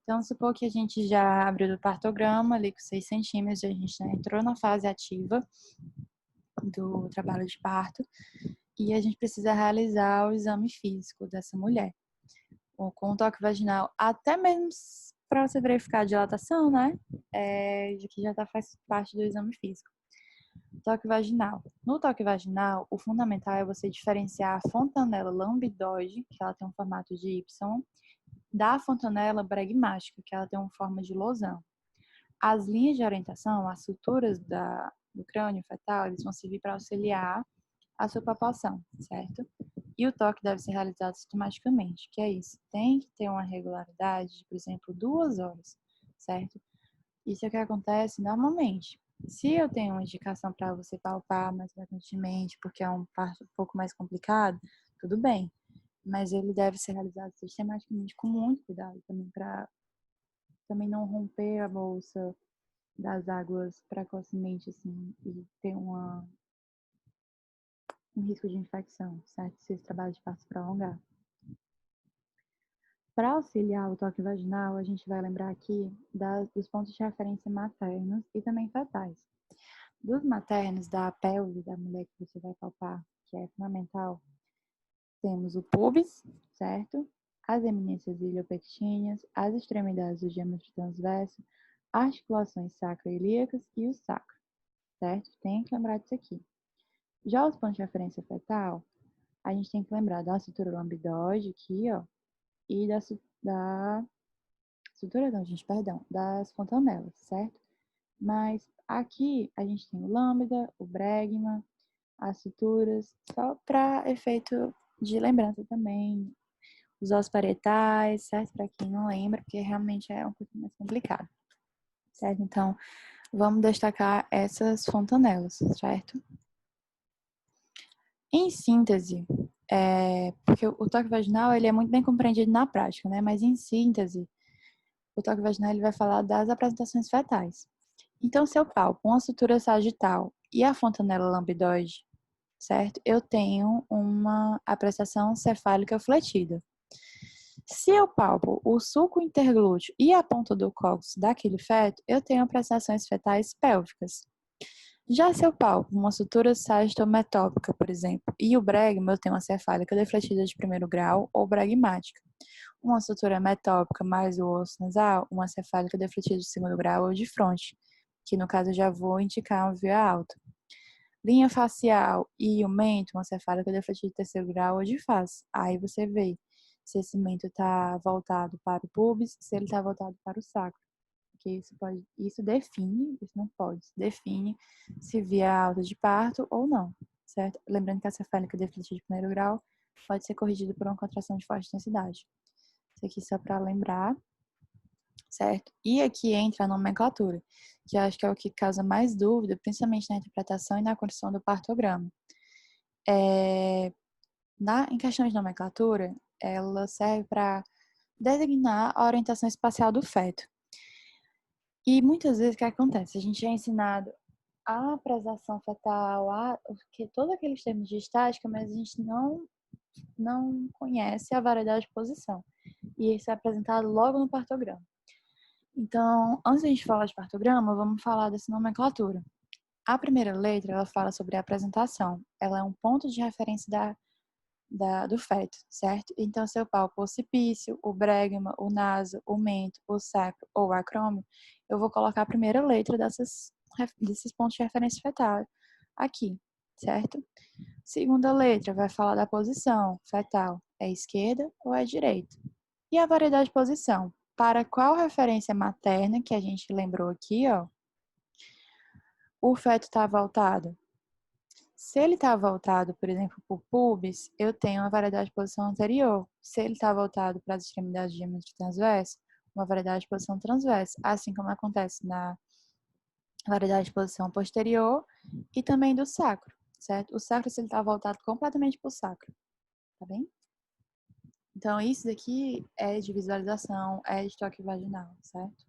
Então, supor que a gente já abriu o partograma ali com 6 centímetros, a gente já entrou na fase ativa do trabalho de parto e a gente precisa realizar o exame físico dessa mulher, ou com o toque vaginal, até mesmo para você verificar a dilatação, né? De que já faz parte do exame físico. Toque vaginal. No toque vaginal, o fundamental é você diferenciar a fontanela lambidóide, que ela tem um formato de Y, da fontanela bregmática, que ela tem uma forma de losango. As linhas de orientação, as suturas do crânio fetal, eles vão servir para auxiliar a sua palpação, certo? E o toque deve ser realizado sistematicamente, que é isso. Tem que ter uma regularidade de, por exemplo, 2 horas, certo? Isso é o que acontece normalmente. Se eu tenho uma indicação para você palpar mais frequentemente, porque é um parto um pouco mais complicado, tudo bem. Mas ele deve ser realizado sistematicamente com muito cuidado também, para também não romper a bolsa das águas precocemente, assim, e ter um risco de infecção, certo? Se esse trabalho de parto se prolongar. Para auxiliar o toque vaginal, a gente vai lembrar aqui dos pontos de referência maternos e também fetais. Dos maternos, da pelve da mulher que você vai palpar, que é fundamental, temos o pubis, certo? As eminências iliopectíneas, as extremidades do diâmetro transverso, articulações sacroiliacas e o sacro, certo? Tem que lembrar disso aqui. Já os pontos de referência fetal, a gente tem que lembrar da sutura lambidóide aqui, ó, e da sutura não, gente, perdão, das fontanelas, certo? Mas aqui a gente tem o lambda, o bregma, as suturas, só para efeito de lembrança também, os ossos parietais, certo? Para quem não lembra, porque realmente é um pouco mais complicado, certo? Então, vamos destacar essas fontanelas, certo? Em síntese, porque o toque vaginal ele é muito bem compreendido na prática, né? Mas em síntese, o toque vaginal ele vai falar das apresentações fetais. Então, se eu palpo uma sutura sagital e a fontanela lambdoide, certo? Eu tenho uma apreciação cefálica fletida. Se eu palpo o sulco interglúteo e a ponta do cóccix daquele feto, eu tenho apreciações fetais pélvicas. Já se eu palpo uma sutura sagitometópica, por exemplo, e o bregma, eu tenho uma cefálica defletida de primeiro grau ou bregmática. Uma sutura metópica mais o osso nasal, uma cefálica defletida de segundo grau ou de fronte, que no caso eu já vou indicar uma via alta. Linha facial e o mento, uma cefálica defletida de terceiro grau ou de face. Aí você vê se esse mento está voltado para o pubis, se ele está voltado para o sacro. Porque isso define, isso não pode, define se via alta de parto ou não, certo? Lembrando que a cefálica defletida de primeiro grau pode ser corrigida por uma contração de forte intensidade. Isso aqui só para lembrar, certo? E aqui entra a nomenclatura, que eu acho que é o que causa mais dúvida, principalmente na interpretação e na construção do partograma. Em questão de nomenclatura, ela serve para designar a orientação espacial do feto. E muitas vezes o que acontece? A gente é ensinado a presação fetal, todos aqueles termos de estática, mas a gente não conhece a variedade de posição. E isso é apresentado logo no partograma. Então, antes de a gente falar de partograma, vamos falar dessa nomenclatura. A primeira letra, ela fala sobre a apresentação. Ela é um ponto de referência do feto, certo? Então, se eu palpo o occipício, o bregma, o naso, o mento, o sacro ou o acrômio, eu vou colocar a primeira letra desses pontos de referência fetal aqui, certo? Segunda letra vai falar da posição fetal. É esquerda ou é direita? E a variedade de posição? Para qual referência materna que a gente lembrou aqui, ó, o feto está voltado? Se ele está voltado, por exemplo, para o pubis, eu tenho uma variedade de posição anterior. Se ele está voltado para as extremidades de diâmetro transverso, uma variedade de posição transversa, assim como acontece na variedade de posição posterior e também do sacro, certo? O sacro, se ele está voltado completamente para o sacro, tá bem? Então, isso daqui é de visualização, é de toque vaginal, certo?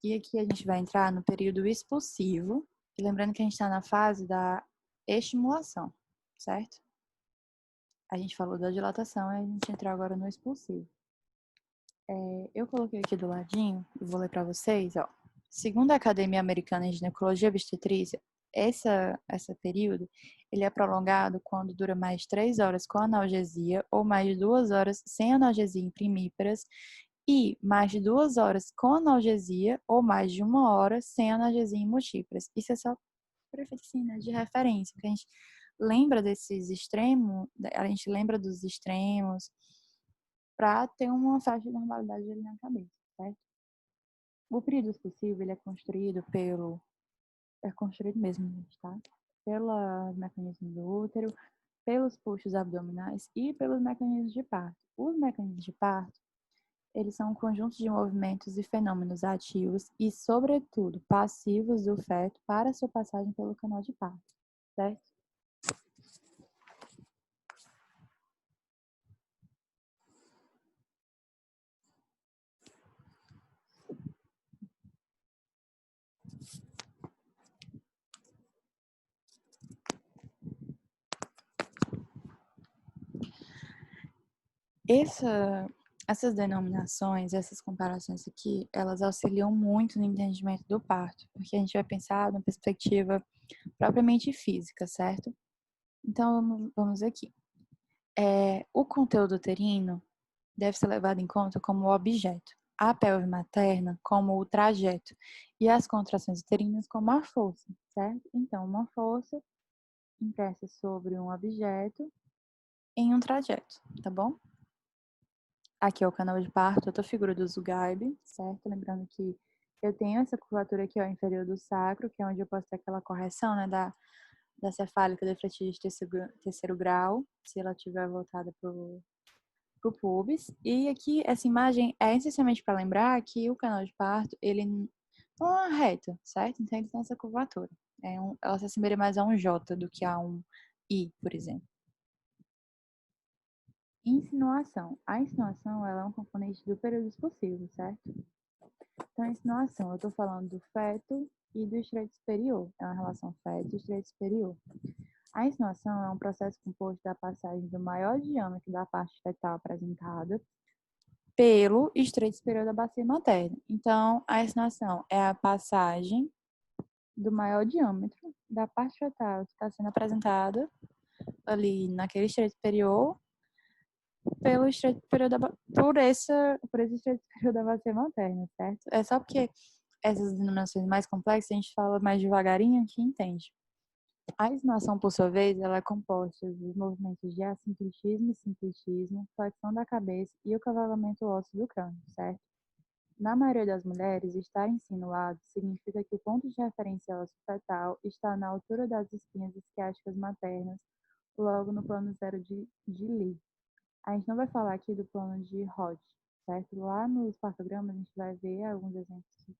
E aqui a gente vai entrar no período expulsivo, e lembrando que a gente está na fase da estimulação, certo? A gente falou da dilatação e a gente entrou agora no expulsivo. Eu coloquei aqui do ladinho, e vou ler para vocês, ó. Segundo a Academia Americana de Ginecologia e Obstetrícia, esse período, ele é prolongado quando dura mais de 3 horas com analgesia ou mais de 2 horas sem analgesia em primíparas e mais de 2 horas com analgesia ou mais de 1 hora sem analgesia em multíparas. Isso é só assim, né, de referência, porque a gente lembra desses extremos, a gente lembra dos extremos para ter uma faixa de normalidade ali na cabeça, certo? O período expulsivo, ele é construído mesmo, gente, tá? Pelos mecanismos do útero, pelos pulsos abdominais e pelos mecanismos de parto. Os mecanismos de parto, eles são um conjunto de movimentos e fenômenos ativos e, sobretudo, passivos do feto para sua passagem pelo canal de parto, certo? Essas denominações, essas comparações aqui, elas auxiliam muito no entendimento do parto, porque a gente vai pensar na perspectiva propriamente física, certo? Então, vamos aqui. O conteúdo uterino deve ser levado em conta como o objeto, a pelve materna como o trajeto e as contrações uterinas como a força, certo? Então, uma força impressa sobre um objeto em um trajeto, tá bom? Aqui é o canal de parto, outra figura do Zugaib, certo? Lembrando que eu tenho essa curvatura aqui, ó, inferior do sacro, que é onde eu posso ter aquela correção, né, da cefálica defletida de terceiro grau, se ela estiver voltada pro pubis. E aqui, essa imagem é essencialmente para lembrar que o canal de parto, ele não é uma reta, certo? Então, ele tem essa curvatura. Ela se assemelha mais a um J do que a um I, por exemplo. Insinuação. A insinuação, ela é um componente do período expulsivo, certo? Então, a insinuação, eu estou falando do feto e do estreito superior. É uma relação feto e estreito superior. A insinuação é um processo composto da passagem do maior diâmetro da parte fetal apresentada pelo estreito superior da bacia materna. Então, a insinuação é a passagem do maior diâmetro da parte fetal que está sendo apresentada ali naquele estreito superior pelo estreito superior por esse estreito superior da bacia materna, certo? É só porque essas denominações mais complexas a gente fala mais devagarinho que entende. A insinuação, por sua vez, ela é composta dos movimentos de assincletismo e sincletismo, flexão da cabeça e o cavalamento ósseo do crânio, certo? Na maioria das mulheres, estar insinuado significa que o ponto de referência ósseo fetal está na altura das espinhas isquiáticas maternas, logo no plano zero de Lee. A gente não vai falar aqui do plano de Hodge, certo? Lá nos partogramas a gente vai ver alguns exemplos que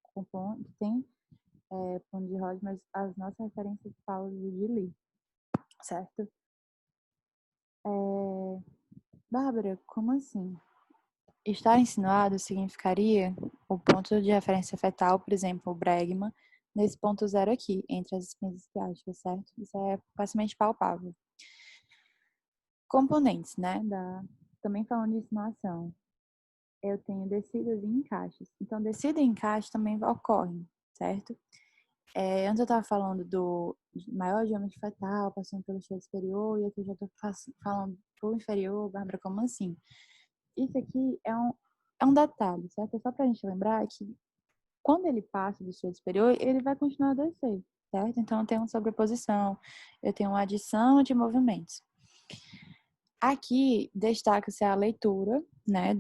tem plano de Hodge, mas as nossas referências falam do de Lee, certo? Bárbara, como assim? Estar insinuado significaria o ponto de referência fetal, por exemplo, o bregma, nesse ponto zero aqui, entre as espinhas isquiáticas, certo? Isso é facilmente palpável. Componentes, né? Também falando de insinuação, eu tenho descidas e encaixes. Então, descida e encaixe também ocorrem, certo? Antes eu estava falando do maior diâmetro fetal, passando pelo estreito superior, e aqui eu já estou falando pro inferior, Bárbara, como assim? Isso aqui é um detalhe, certo? É só para a gente lembrar que quando ele passa do estreito superior, ele vai continuar a descer, certo? Então, eu tenho uma sobreposição, eu tenho uma adição de movimentos. Aqui, destaca-se a leitura, né,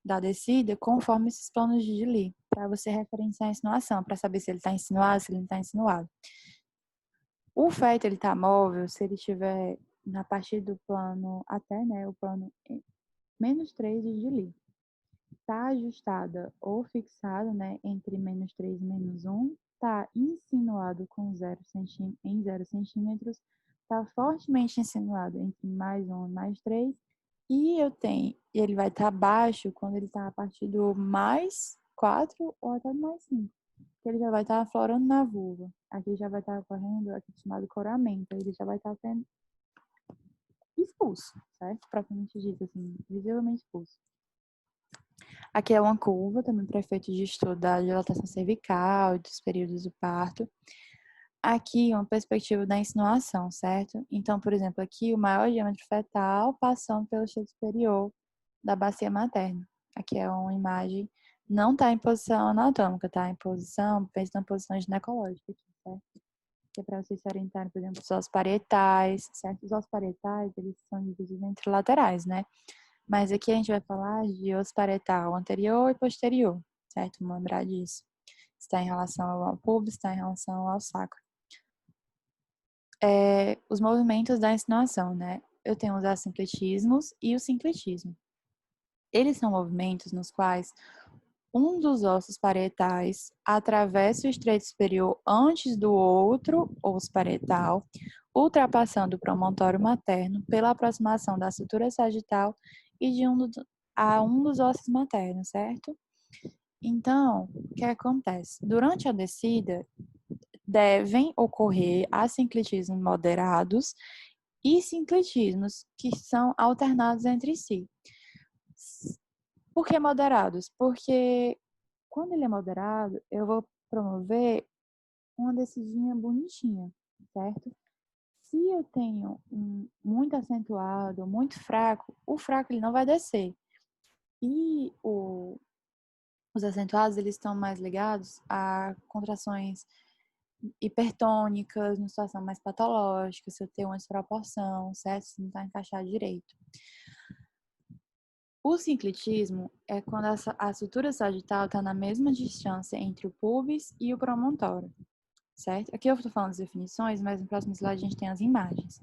da descida conforme esses planos de Lee, para você referenciar a insinuação, para saber se ele está insinuado, se ele não está insinuado. O feto, ele está móvel se ele estiver na partir do plano até, né, o plano -3 de Lee. Está ajustada ou fixada, né, entre -3 e -1, está insinuado com em 0 centímetros, está fortemente insinuado entre +1 e +3, e ele vai estar baixo quando ele está a partir do +4 ou até +5, que ele já vai estar aflorando na vulva. Aqui já vai estar ocorrendo aqui chamado coramento, ele já vai estar sendo expulso, certo? Propriamente dito, assim, visivelmente expulso. Aqui é uma curva, também para efeito de estudo da dilatação cervical e dos períodos do parto. Aqui, uma perspectiva da insinuação, certo? Então, por exemplo, aqui o maior diâmetro fetal passando pelo estreito superior da bacia materna. Aqui é uma imagem, não está em posição anatômica, está em posição, pensa na posição ginecológica aqui, certo? Que é para vocês se orientarem, por exemplo, os ossos parietais, certo? Os ossos parietais, eles são divididos entre laterais, né? Mas aqui a gente vai falar de osso parietal anterior e posterior, certo? Vamos lembrar disso. Está em relação ao pubis, está em relação ao sacro. Os movimentos da insinuação, né? Eu tenho os assincletismos e o sincletismo. Eles são movimentos nos quais um dos ossos parietais atravessa o estreito superior antes do outro osso parietal, ultrapassando o promontório materno pela aproximação da sutura sagital e de um dos ossos maternos, certo? Então, o que acontece? Durante a descida, devem ocorrer assincletismos moderados e sincletismos que são alternados entre si. Por que moderados? Porque quando ele é moderado, eu vou promover uma descidinha bonitinha, certo? Se eu tenho muito acentuado, muito fraco, o fraco ele não vai descer. E os acentuados, eles estão mais ligados a contrações hipertônicas, numa situação mais patológica, se eu tenho uma desproporção, certo? Se não está encaixado direito. O sincletismo é quando a sutura sagital está na mesma distância entre o pubis e o promontório, certo? Aqui eu estou falando as definições, mas no próximo slide a gente tem as imagens.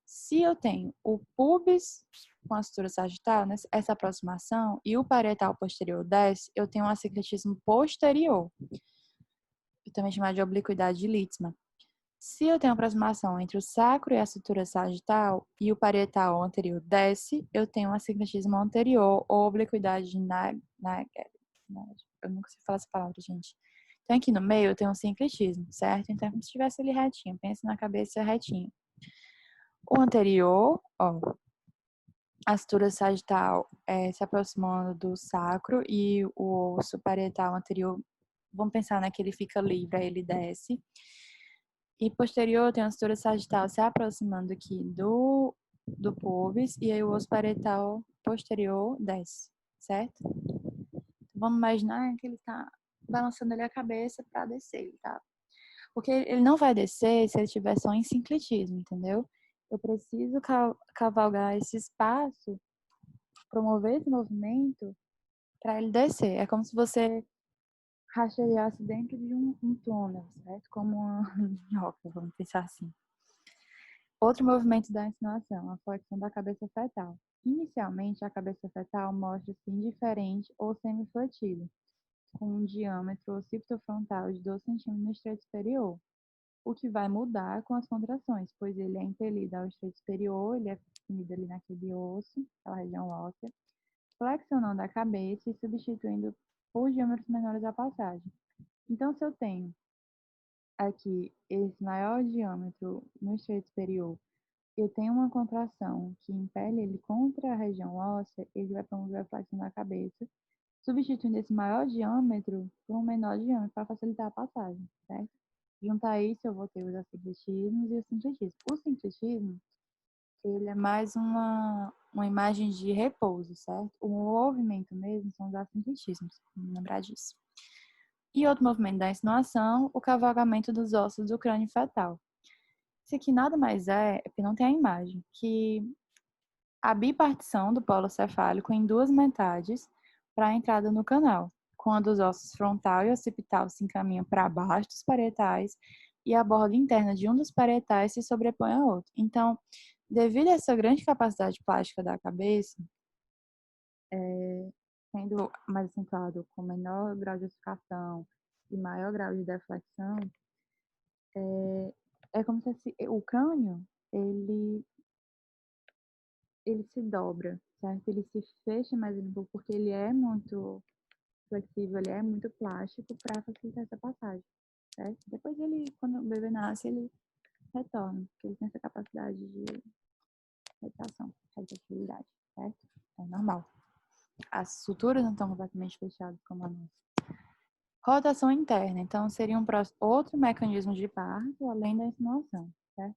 Se eu tenho o pubis com a sutura sagital, essa aproximação, e o parietal posterior desce, eu tenho um assincletismo posterior, também chamado de obliquidade de Litzmann. Se eu tenho aproximação entre o sacro e a sutura sagital e o parietal anterior desce, eu tenho um assincletismo anterior ou obliquidade de Naegeli. Eu nunca sei falar essa palavra, gente. Então, aqui no meio eu tenho um sincletismo, certo? Então, como se estivesse ali retinho. Pense na cabeça retinho. O anterior, ó, a sutura sagital se aproximando do sacro e o osso parietal anterior, vamos pensar, né, que ele fica livre, aí ele desce. E posterior tem a sutura sagital se aproximando aqui do pubis e aí o osso parietal posterior desce, certo? Vamos imaginar que ele está balançando ali a cabeça para descer, tá? Porque ele não vai descer se ele estiver só em sincletismo, entendeu? Eu preciso cavalgar esse espaço, promover esse movimento para ele descer. É como se você rastejasse dentro de um túnel, certo? Como uma minhoca, vamos pensar assim. Outro movimento da insinuação, a flexão da cabeça fetal. Inicialmente, a cabeça fetal mostra-se indiferente ou semifletida, com um diâmetro occipitofrontal de 12 cm no estreito superior, o que vai mudar com as contrações, pois ele é impelido ao estreito superior, ele é definido ali naquele osso, aquela região óssea, flexionando a cabeça e substituindo por diâmetros menores a passagem. Então, se eu tenho aqui esse maior diâmetro no estreito superior, eu tenho uma contração que impele ele contra a região óssea, ele vai promover a flexão da cabeça, substituindo esse maior diâmetro por um menor diâmetro para facilitar a passagem, certo? Junto a isso, eu vou ter os assintletismos e o sincretismo. O sincretismo, ele é mais uma imagem de repouso, certo? O movimento mesmo são os assintletismos, vamos lembrar disso. E outro movimento da insinuação, o cavalgamento dos ossos do crânio fetal. Isso aqui nada mais é porque não tem a imagem, que a bipartição do polo cefálico em duas metades para a entrada no canal, quando os ossos frontal e occipital se encaminham para baixo dos parietais e a borda interna de um dos parietais se sobrepõe ao outro. Então, devido a essa grande capacidade plástica da cabeça, sendo mais acentuado com menor grau de ossificação e maior grau de deflexão, é como se o crânio, ele se dobra, certo? Ele se fecha mais um pouco porque ele é muito flexível, ele é muito plástico para facilitar essa passagem, certo? Depois ele, quando o bebê nasce, ele retorna, porque ele tem essa capacidade de retratividade, certo? É normal. As suturas não estão completamente fechadas como a nossa. Rotação interna, então, seria outro mecanismo de parto, além da insinuação, certo?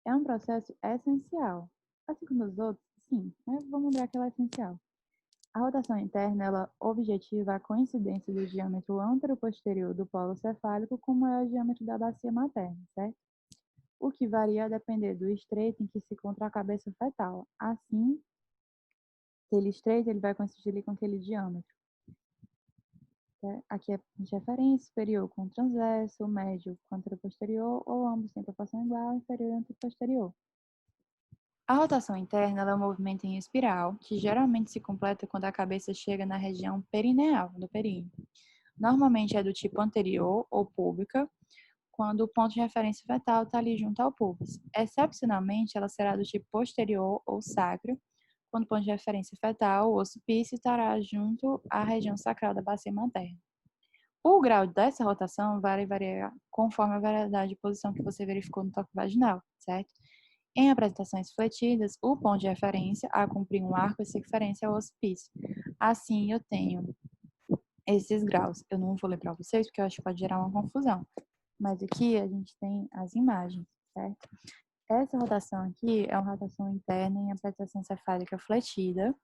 É um processo essencial. Assim como os outros, sim, mas vamos lembrar que ela é essencial. A rotação interna, ela objetiva a coincidência do diâmetro antero-posterior do polo cefálico com o maior diâmetro da bacia materna, certo? O que varia a depender do estreito em que se encontra a cabeça fetal. Assim, aquele estreito, ele vai coincidir ali com aquele diâmetro. Certo? Aqui é de referência, superior com transverso, médio com antero-posterior, ou ambos em proporção igual, inferior e antero-posterior. A rotação interna é um movimento em espiral, que geralmente se completa quando a cabeça chega na região perineal do períneo. Normalmente é do tipo anterior ou púbica, quando o ponto de referência fetal está ali junto ao pubis. Excepcionalmente, ela será do tipo posterior ou sacro, quando o ponto de referência fetal, o osso pício, estará junto à região sacral da bacia materna. O grau dessa rotação varia conforme a variedade de posição que você verificou no toque vaginal, certo? Em apresentações fletidas, o ponto de referência a cumprir um arco de circunferência é o osso pício. Assim, eu tenho esses graus. Eu não vou ler para vocês, porque eu acho que pode gerar uma confusão. Mas aqui a gente tem as imagens, certo? Essa rotação aqui é uma rotação interna em apresentação cefálica fletida,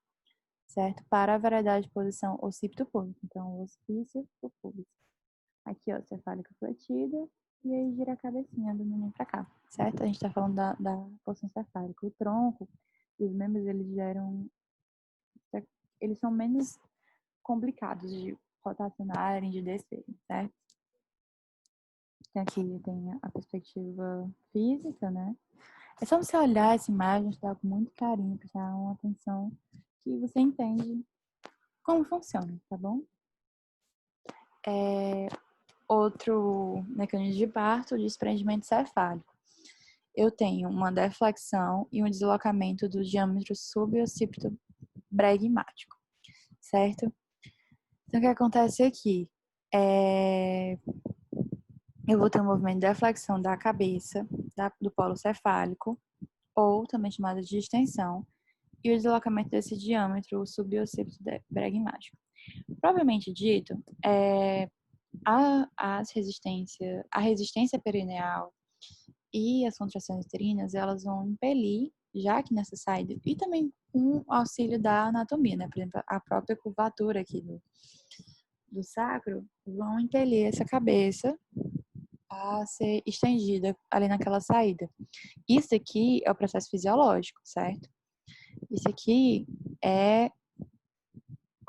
certo? Para a variedade de posição occipito-púbico. Então, o ospício, o púbico. Aqui, ó, cefálica fletida, e aí gira a cabecinha do neném pra cá, certo? A gente tá falando da porção cefálica. O tronco e os membros, eles são menos complicados de rotacionarem, de descerem, certo? Aqui tem a perspectiva física, né? É só você olhar essa imagem, estudar com muito carinho, prestar uma atenção, que você entende como funciona, tá bom? Outro mecanismo de parto, o desprendimento cefálico. Eu tenho uma deflexão e um deslocamento do diâmetro suboccipito bregmático, certo? Então, o que acontece aqui? Eu vou ter um movimento de deflexão da cabeça, do polo cefálico, ou também chamada de extensão, e o deslocamento desse diâmetro suboccipitobregmático. Propriamente dito, a resistência perineal e as contrações uterinas, elas vão impelir, já que nessa saída, e também com o auxílio da anatomia, né? Por exemplo, a própria curvatura aqui do sacro, vão impelir essa cabeça a ser estendida ali naquela saída. Isso aqui é o processo fisiológico, certo? Isso aqui é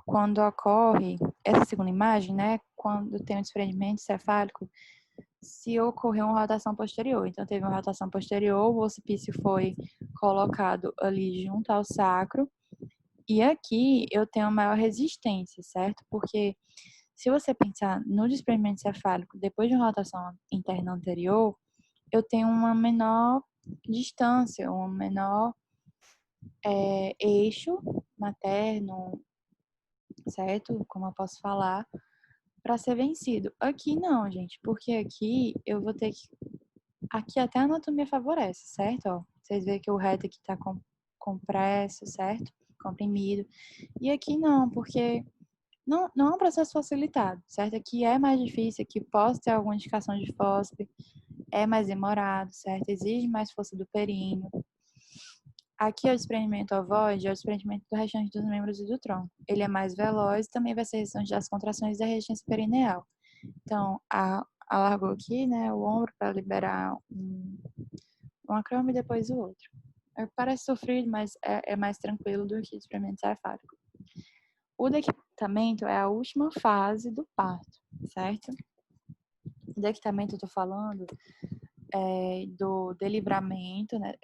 quando ocorre, essa segunda imagem, né? Quando tem um desprendimento cefálico, se ocorreu uma rotação posterior. Então, teve uma rotação posterior, o occipício foi colocado ali junto ao sacro, e aqui eu tenho maior resistência, certo? Porque se você pensar no desprendimento cefálico depois de uma rotação interna anterior, eu tenho uma menor distância, um menor eixo materno, certo? Como eu posso falar, para ser vencido. Aqui não, gente, porque aqui eu vou ter que. Aqui até a anatomia favorece, certo? Ó, vocês veem que o reto aqui tá compresso, certo? Comprimido. E aqui não, porque não é um processo facilitado, certo? Aqui é mais difícil, aqui pode ter alguma indicação de fósforo, é mais demorado, certo? Exige mais força do períneo. Aqui é o desprendimento ovoide, é o desprendimento do restante dos membros e do tronco. Ele é mais veloz e também vai ser restante das contrações da resistência perineal. Então, alargou aqui, né, o ombro para liberar um acrômio e depois o outro. Parece sofrido, mas é mais tranquilo do que o desprendimento cefálico. O dequitamento é a última fase do parto, certo? O dequitamento, eu tô falando do delivramento, né?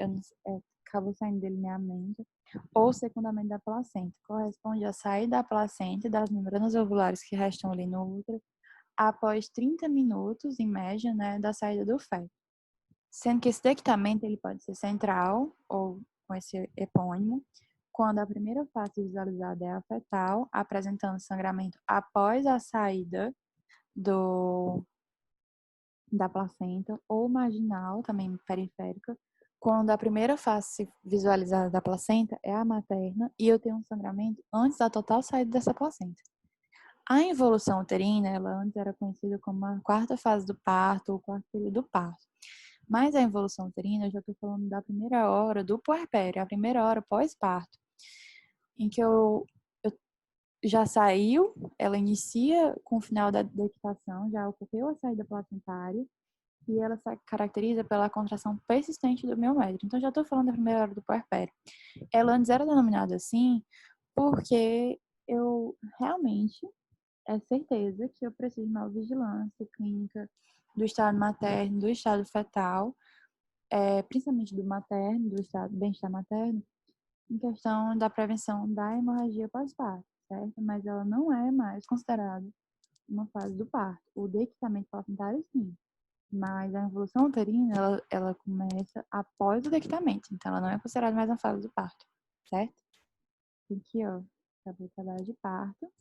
Acabou saindo delineamento, ou secundamento da placenta. Corresponde à saída da placenta e das membranas ovulares que restam ali no útero após 30 minutos, em média, né, da saída do feto. Sendo que esse dequitamento ele pode ser central, ou com esse epônimo, quando a primeira fase visualizada é a fetal, apresentando sangramento após a saída da placenta, ou marginal, também periférica, quando a primeira face visualizada da placenta é a materna e eu tenho um sangramento antes da total saída dessa placenta. A involução uterina, ela antes era conhecida como a quarta fase do parto ou quarto período do parto. Mas a involução uterina, eu já estou falando da primeira hora do puerpério, a primeira hora pós-parto, em que eu já saiu, ela inicia com o final da decitação, já ocorreu a saída placentária, e ela se caracteriza pela contração persistente do miométrio. Então, já estou falando da primeira hora do puerpério. Ela antes era denominada assim porque eu realmente é certeza que eu preciso de uma vigilância clínica do estado materno, do estado fetal, principalmente do materno, do estado bem-estar materno, em questão da prevenção da hemorragia pós-parto, certo? Mas ela não é mais considerada uma fase do parto. O dequitamento placentário, sim. Mas a involução uterina, ela começa após o dequitamento. Então, ela não é considerada mais uma fase do parto, certo? Aqui, ó, acabei de trabalho de parto,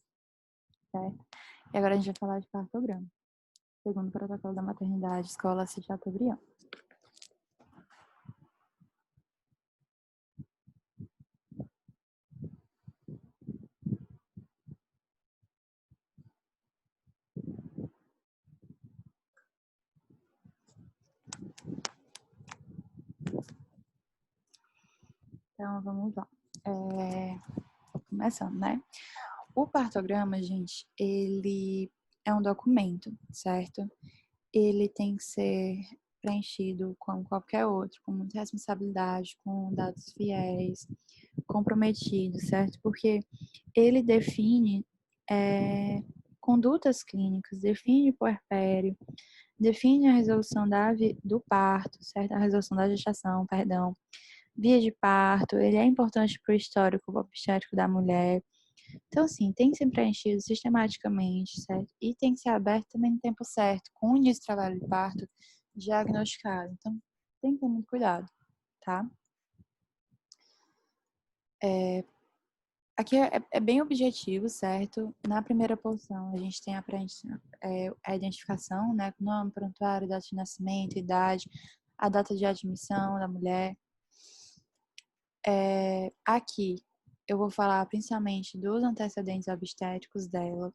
certo? E agora a gente vai falar de partograma, segundo o protocolo da maternidade, escola Cid Chateaubriand. Então, vamos lá. Começando, né? O partograma, gente, ele é um documento, certo? Ele tem que ser preenchido como qualquer outro, com muita responsabilidade, com dados fiéis, comprometidos, certo? Porque ele define condutas clínicas, define o puerpério, define a resolução do parto, certo? A resolução da gestação, perdão, via de parto, ele é importante para o histórico obstétrico da mulher. Então, assim, tem que ser preenchido sistematicamente, certo? E tem que ser aberto também no tempo certo, com o início do trabalho de parto diagnosticado. Então, tem que ter muito cuidado, tá? Aqui é bem objetivo, certo? Na primeira porção, a gente tem a identificação, né? Nome, prontuário, data de nascimento, idade, a data de admissão da mulher. Aqui eu vou falar principalmente dos antecedentes obstétricos dela,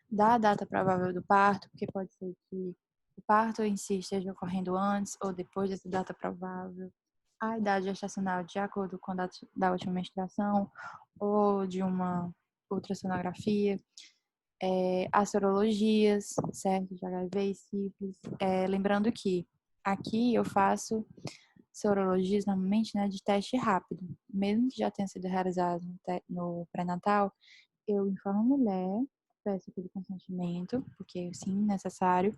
da data provável do parto, porque pode ser que o parto em si esteja ocorrendo antes ou depois dessa data provável, a idade gestacional de acordo com a data da última menstruação ou de uma ultrassonografia, as sorologias, certo? De HIV e sífilis. Lembrando que aqui eu faço sorologias normalmente, né, de teste rápido. Mesmo que já tenha sido realizado no pré-natal, eu informo a mulher, peço aquele consentimento, porque sim, necessário,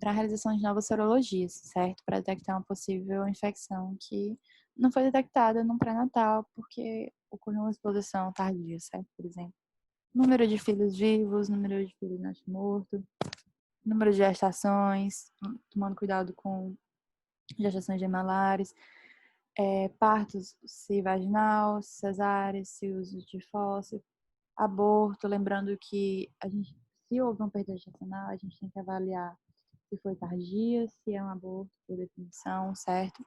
para a realização de novas sorologias, certo? Para detectar uma possível infecção que não foi detectada no pré-natal, porque ocorreu uma exposição tardia, certo? Por exemplo, número de filhos vivos, número de filhos mortos, número de gestações, tomando cuidado com gestações gemelares, partos, se vaginal, cesárea, se uso de fóssil, aborto, lembrando que se houve um perda gestacional, a gente tem que avaliar se foi tardia, se é um aborto por definição, certo?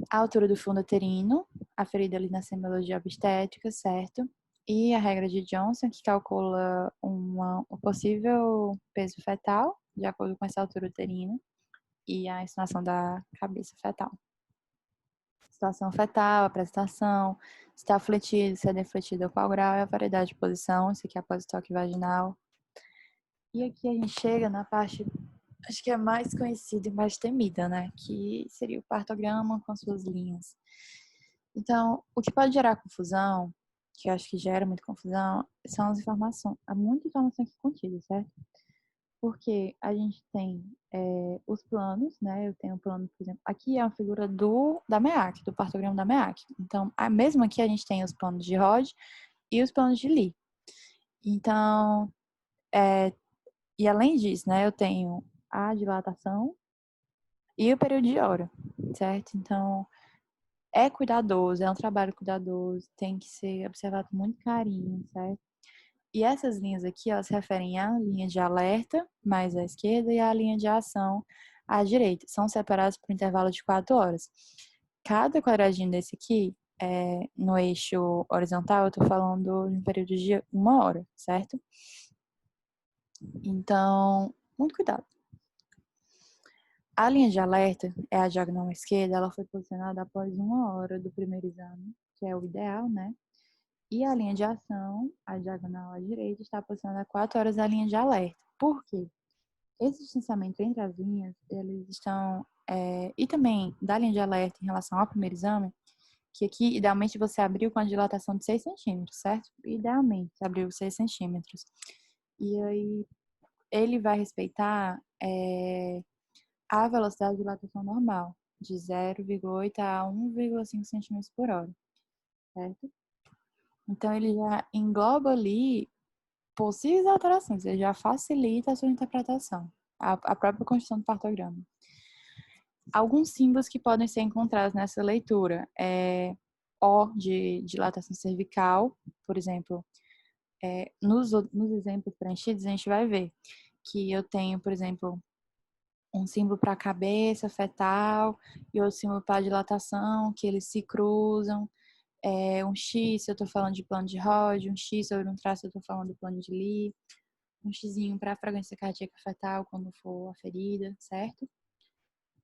A altura do fundo uterino, aferida ali na semiologia obstétrica, certo? E a regra de Johnson, que calcula o possível peso fetal, de acordo com essa altura uterina, e a estimação da cabeça fetal. Situação fetal, apresentação, se está fletido, se é defletido, qual grau é a variedade de posição, isso aqui é após o toque vaginal. E aqui a gente chega na parte, acho que é mais conhecida e mais temida, né? Que seria o partograma com suas linhas. Então, o que pode gerar confusão, que eu acho que gera muita confusão, são as informações, há muita informação aqui contida, certo? Porque a gente tem os planos, né? Eu tenho um plano, por exemplo, aqui é uma figura da MEAC, do partograma da MEAC. Então, mesmo aqui a gente tem os planos de Rod e os planos de Lee. Então, e além disso, né, eu tenho a dilatação e o período de hora, certo? Então, é cuidadoso, é um trabalho cuidadoso, tem que ser observado com muito carinho, certo? E essas linhas aqui, elas se referem à linha de alerta, mais à esquerda, e à linha de ação, à direita. São separadas por intervalo de 4 horas. Cada quadradinho desse aqui, no eixo horizontal, eu estou falando de um período de 1 hora, certo? Então, muito cuidado. A linha de alerta é a diagonal à esquerda, ela foi posicionada após 1 hora do primeiro exame, que é o ideal, né? E a linha de ação, a diagonal à direita, está posicionada a 4 horas da linha de alerta. Por quê? Esse distanciamento entre as linhas, eles estão... e também da linha de alerta em relação ao primeiro exame, que aqui, idealmente, você abriu com a dilatação de 6 centímetros, certo? Idealmente, você abriu 6 centímetros. E aí, ele vai respeitar a velocidade de dilatação normal, de 0,8 a 1,5 centímetros por hora, certo? Então, ele já engloba ali possíveis alterações, ele já facilita a sua interpretação, a própria construção do partograma. Alguns símbolos que podem ser encontrados nessa leitura O de dilatação cervical, por exemplo, nos exemplos preenchidos a gente vai ver que eu tenho, por exemplo, um símbolo para a cabeça fetal e outro símbolo para a dilatação, que eles se cruzam. Um X, se eu estou falando de plano de Rod, um X sobre um traço, eu estou falando do plano de Lee, um Xzinho para a frequência cardíaca fetal quando for aferida, certo?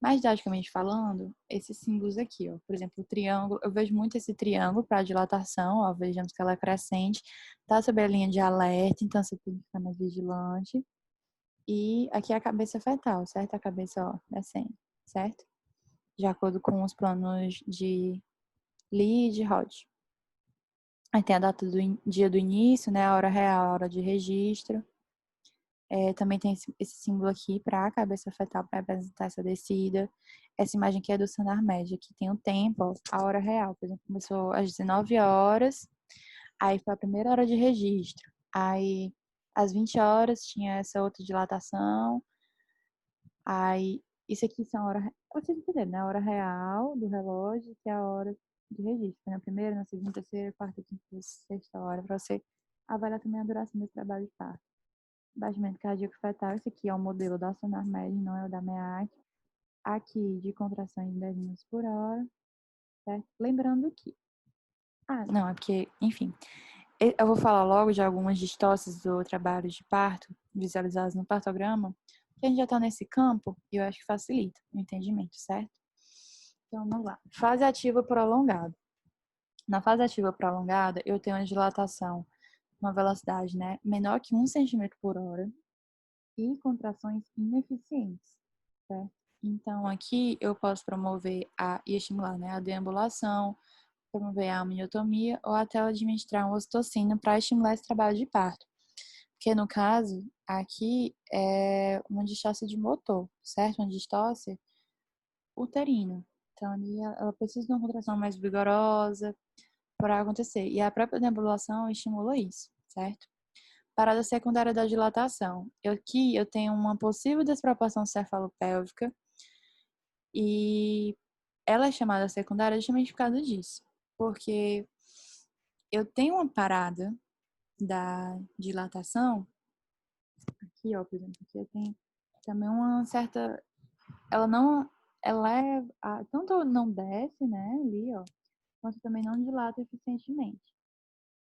Mais didaticamente falando, esses símbolos aqui, ó, por exemplo, o triângulo, eu vejo muito esse triângulo para dilatação, ó, vejamos que ela é crescente, tá sobre a linha de alerta, então você tem que ficar mais vigilante. E aqui é a cabeça fetal, certo? A cabeça, ó, descendo, certo? De acordo com os planos de Lee e de Rod. Aí tem a data do dia do início, né? A hora real, a hora de registro. Também tem esse símbolo aqui para a cabeça fetal para representar essa descida. Essa imagem aqui é do sonar médio, que tem o tempo, ó, a hora real. Por exemplo, começou às 19 horas, aí foi a primeira hora de registro. Aí, às 20 horas, tinha essa outra dilatação. Aí, isso aqui são horas. Vocês entenderam, né? A hora real do relógio, que é a hora de registro. Na primeira, na segunda, terceira, quarta, quinta, sexta hora, para você avaliar também a duração desse trabalho de parto. Batimento cardíaco fetal, esse aqui é o modelo da Sonar Med, não é o da MEAC. aqui de contrações em 10 minutos por hora, certo? Lembrando que... não, é porque, enfim, eu vou falar logo de algumas distócias do trabalho de parto, visualizadas no partograma, que a gente já está nesse campo e eu acho que facilita o entendimento, certo? Então, vamos lá. Fase ativa prolongada. Na fase ativa prolongada, eu tenho uma dilatação, uma velocidade, né, menor que 1 centímetro por hora e contrações ineficientes, certo? Então, aqui eu posso promover e estimular, né, a deambulação, promover a amniotomia ou até administrar uma ocitocina para estimular esse trabalho de parto. Porque, no caso, aqui é uma distócia de motor, certo? Uma distócia uterina. Então, ali ela precisa de uma contração mais vigorosa para acontecer. E a própria deambulação estimula isso, certo? Parada secundária da dilatação. Aqui eu tenho uma possível desproporção cefalopélvica e ela é chamada secundária justamente por causa disso. Porque eu tenho uma parada da dilatação, aqui, ó, por exemplo, aqui eu tenho também uma certa, ela não, ela é, tanto não desce, né, ali, ó, quanto também não dilata eficientemente.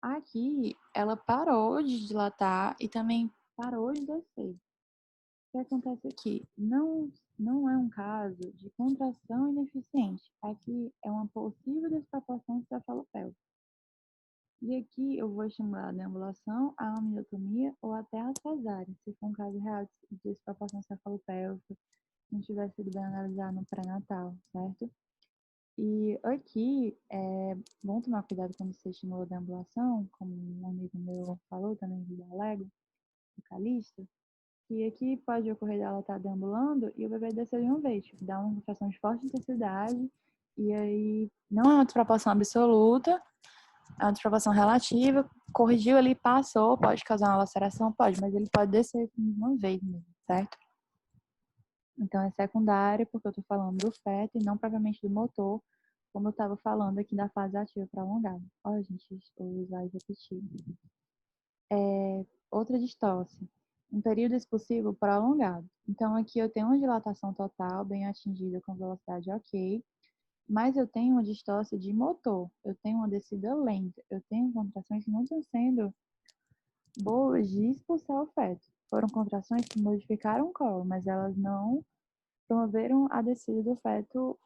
Aqui, ela parou de dilatar e também parou de descer. O que acontece aqui? Não é um caso de contração ineficiente. Aqui é uma possível desproporção cefalopélvica. E aqui eu vou estimular a deambulação, a amniotomia ou até a cesárea, se for um caso real de desproporção cefalopélvica, não tiver sido bem analisado no pré-natal, certo? E aqui é bom tomar cuidado quando você estimula a deambulação, como um amigo meu falou também, do Alego, do Calixto, que aqui pode ocorrer dela estar deambulando e o bebê descer de uma vez, tipo, dar uma contração de forte intensidade, e aí não é uma desproporção absoluta, é uma desproporção relativa, corrigiu ali, passou, pode causar uma laceração, pode, mas ele pode descer de uma vez mesmo, certo? Então é secundário, porque eu estou falando do feto e não propriamente do motor, como eu estava falando aqui da fase ativa prolongada. Olha, gente, o slide repetido. Outra distócia, um período expulsivo prolongado. Então aqui eu tenho uma dilatação total bem atingida com velocidade ok, mas eu tenho uma distócia de motor, eu tenho uma descida lenta, eu tenho contrações que não estão sendo boas de expulsar o feto. Foram contrações que modificaram o colo, mas elas não promoveram a descida do feto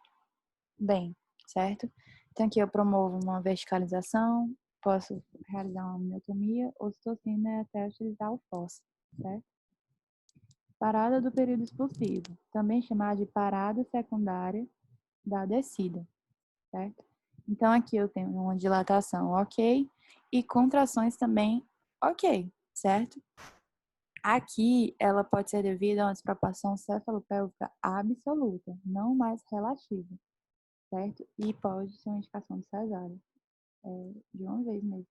bem, certo? Então aqui eu promovo uma verticalização, posso realizar uma amniotomia, ocitocina até utilizar o fósforo, certo? Parada do período expulsivo, também chamada de parada secundária da descida, certo? Então aqui eu tenho uma dilatação ok e contrações também ok, certo? Aqui ela pode ser devida a uma desproporção cefalopélvica absoluta, não mais relativa, certo? E pode ser uma indicação de cesárea, de uma vez mesmo.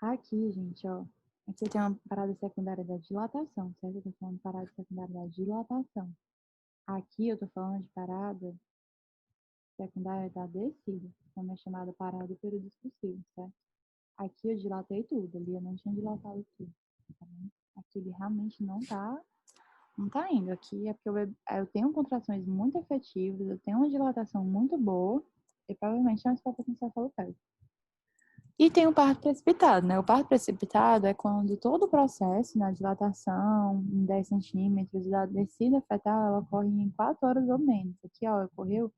Aqui, gente, ó, aqui tem uma parada secundária da dilatação, certo? Eu tô falando de parada secundária da dilatação. Aqui eu tô falando de parada secundária da descida, também é chamada parada do período expulsivo, certo? Aqui eu dilatei tudo, ali eu não tinha dilatado tudo, tá bem? Aqui ele realmente não tá indo. Aqui é porque eu tenho contrações muito efetivas, eu tenho uma dilatação muito boa e provavelmente não está com cefalopélvico. E tem o parto precipitado, né? O parto precipitado é quando todo o processo, na dilatação, em 10 centímetros, da descida fetal, ela ocorre em 4 horas ou menos. Aqui, ó, ocorreu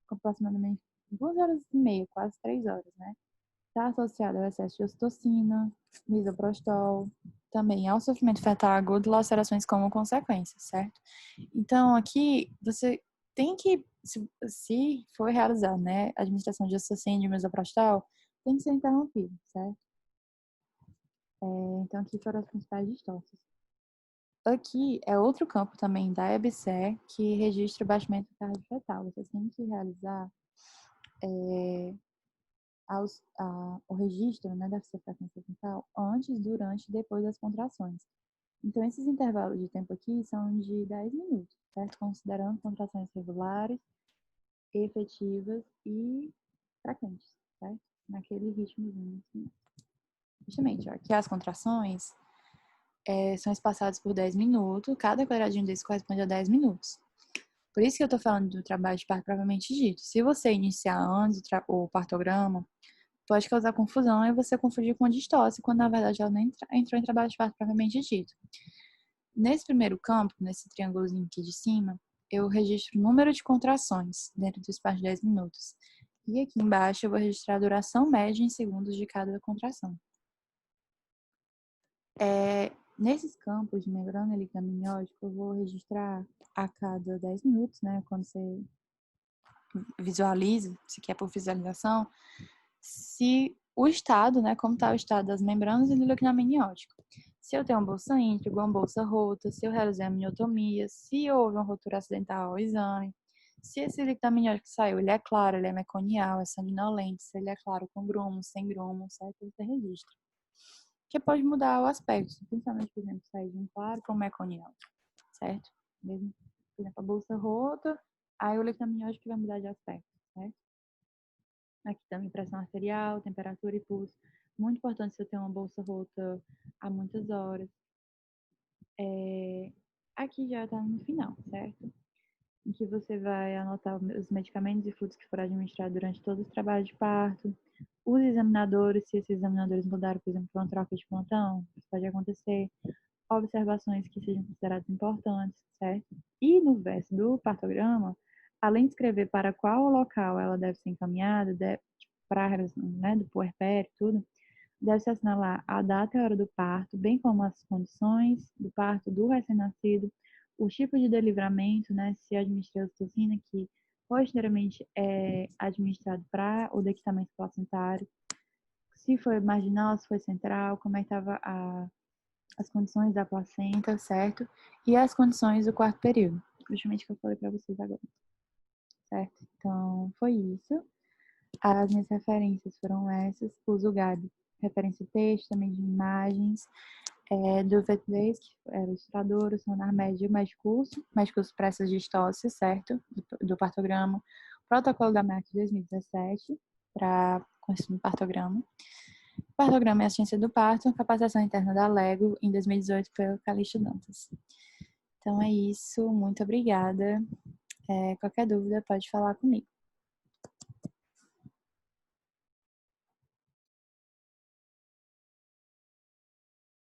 com aproximadamente 2 horas e meia, quase 3 horas, né? Está associado ao excesso de ocitocina, misoprostol, também ao sofrimento fetal agudo e lacerações como consequência, certo? Então, aqui, você tem que, se for realizar, né, a administração de ocitocina e de misoprostol, tem que ser interrompido, certo? Então, aqui foram as principais distócias. Aqui é outro campo também da EBSER que registra o baixamento cardiofetal. Você tem que realizar o registro, né, da frequência fetal antes, durante e depois das contrações. Então, esses intervalos de tempo aqui são de 10 minutos, certo? Considerando contrações regulares, efetivas e frequentes, certo? Naquele ritmozinho assim. Justamente, ó, aqui as contrações são espaçadas por 10 minutos, cada quadradinho desse corresponde a 10 minutos. Por isso que eu tô falando do trabalho de parto propriamente dito. Se você iniciar antes o partograma, pode causar confusão e você confundir com distócia, quando na verdade ela nem entrou em trabalho de parto propriamente dito. Nesse primeiro campo, nesse triângulozinho aqui de cima, eu registro o número de contrações dentro do espaço de 10 minutos. E aqui embaixo eu vou registrar a duração média em segundos de cada contração. Nesses campos de membrana ligamentótica, eu vou registrar a cada 10 minutos, né? Quando você visualiza, se quer por visualização, se o estado, né? Como está o estado das membranas e do ligamento amniótico. Se eu tenho uma bolsa íntegra, uma bolsa rota, se eu realizei a amniotomia, se houve uma rotura acidental ao exame, se esse ligamento amniótico que saiu, ele é claro, ele é meconial, é sanguinolento, se ele é claro com grumo, sem grumo, certo? Você registra. Que pode mudar o aspecto, principalmente, por exemplo, sair de um claro para um meconial, certo? Mesmo, por exemplo, a bolsa rota, aí o leite amniótico vai mudar de aspecto, certo? Aqui também pressão arterial, temperatura e pulso. Muito importante se eu tenho uma bolsa rota há muitas horas. Aqui já está no final, certo? Em que você vai anotar os medicamentos e fluidos que foram administrados durante todo o trabalho de parto, os examinadores, se esses examinadores mudaram, por exemplo, para uma troca de plantão, isso pode acontecer, observações que sejam consideradas importantes, certo? E no verso do partograma, além de escrever para qual local ela deve ser encaminhada, para, né, do puerpério, tudo, deve-se assinalar a data e a hora do parto, bem como as condições do parto do recém-nascido, o tipo de delivramento, né, se administrou a ocitocina, que posteriormente é administrado para o dequitamento placentário, se foi marginal, se foi central, como é que estava as condições da placenta, certo? E as condições do quarto período, justamente que eu falei para vocês agora, certo? Então, foi isso. As minhas referências foram essas. Uso o Gabi, referência texto, também de imagens, do Vetleis, que era ilustrador, o Sonar Médio, mais curso para essas distócias, certo? Do partograma. Protocolo da MEC de 2017, para construir partograma. Partograma é a ciência do parto, capacitação interna da Lego, em 2018, pelo Calixto Dantas. Então é isso, muito obrigada. Qualquer dúvida pode falar comigo.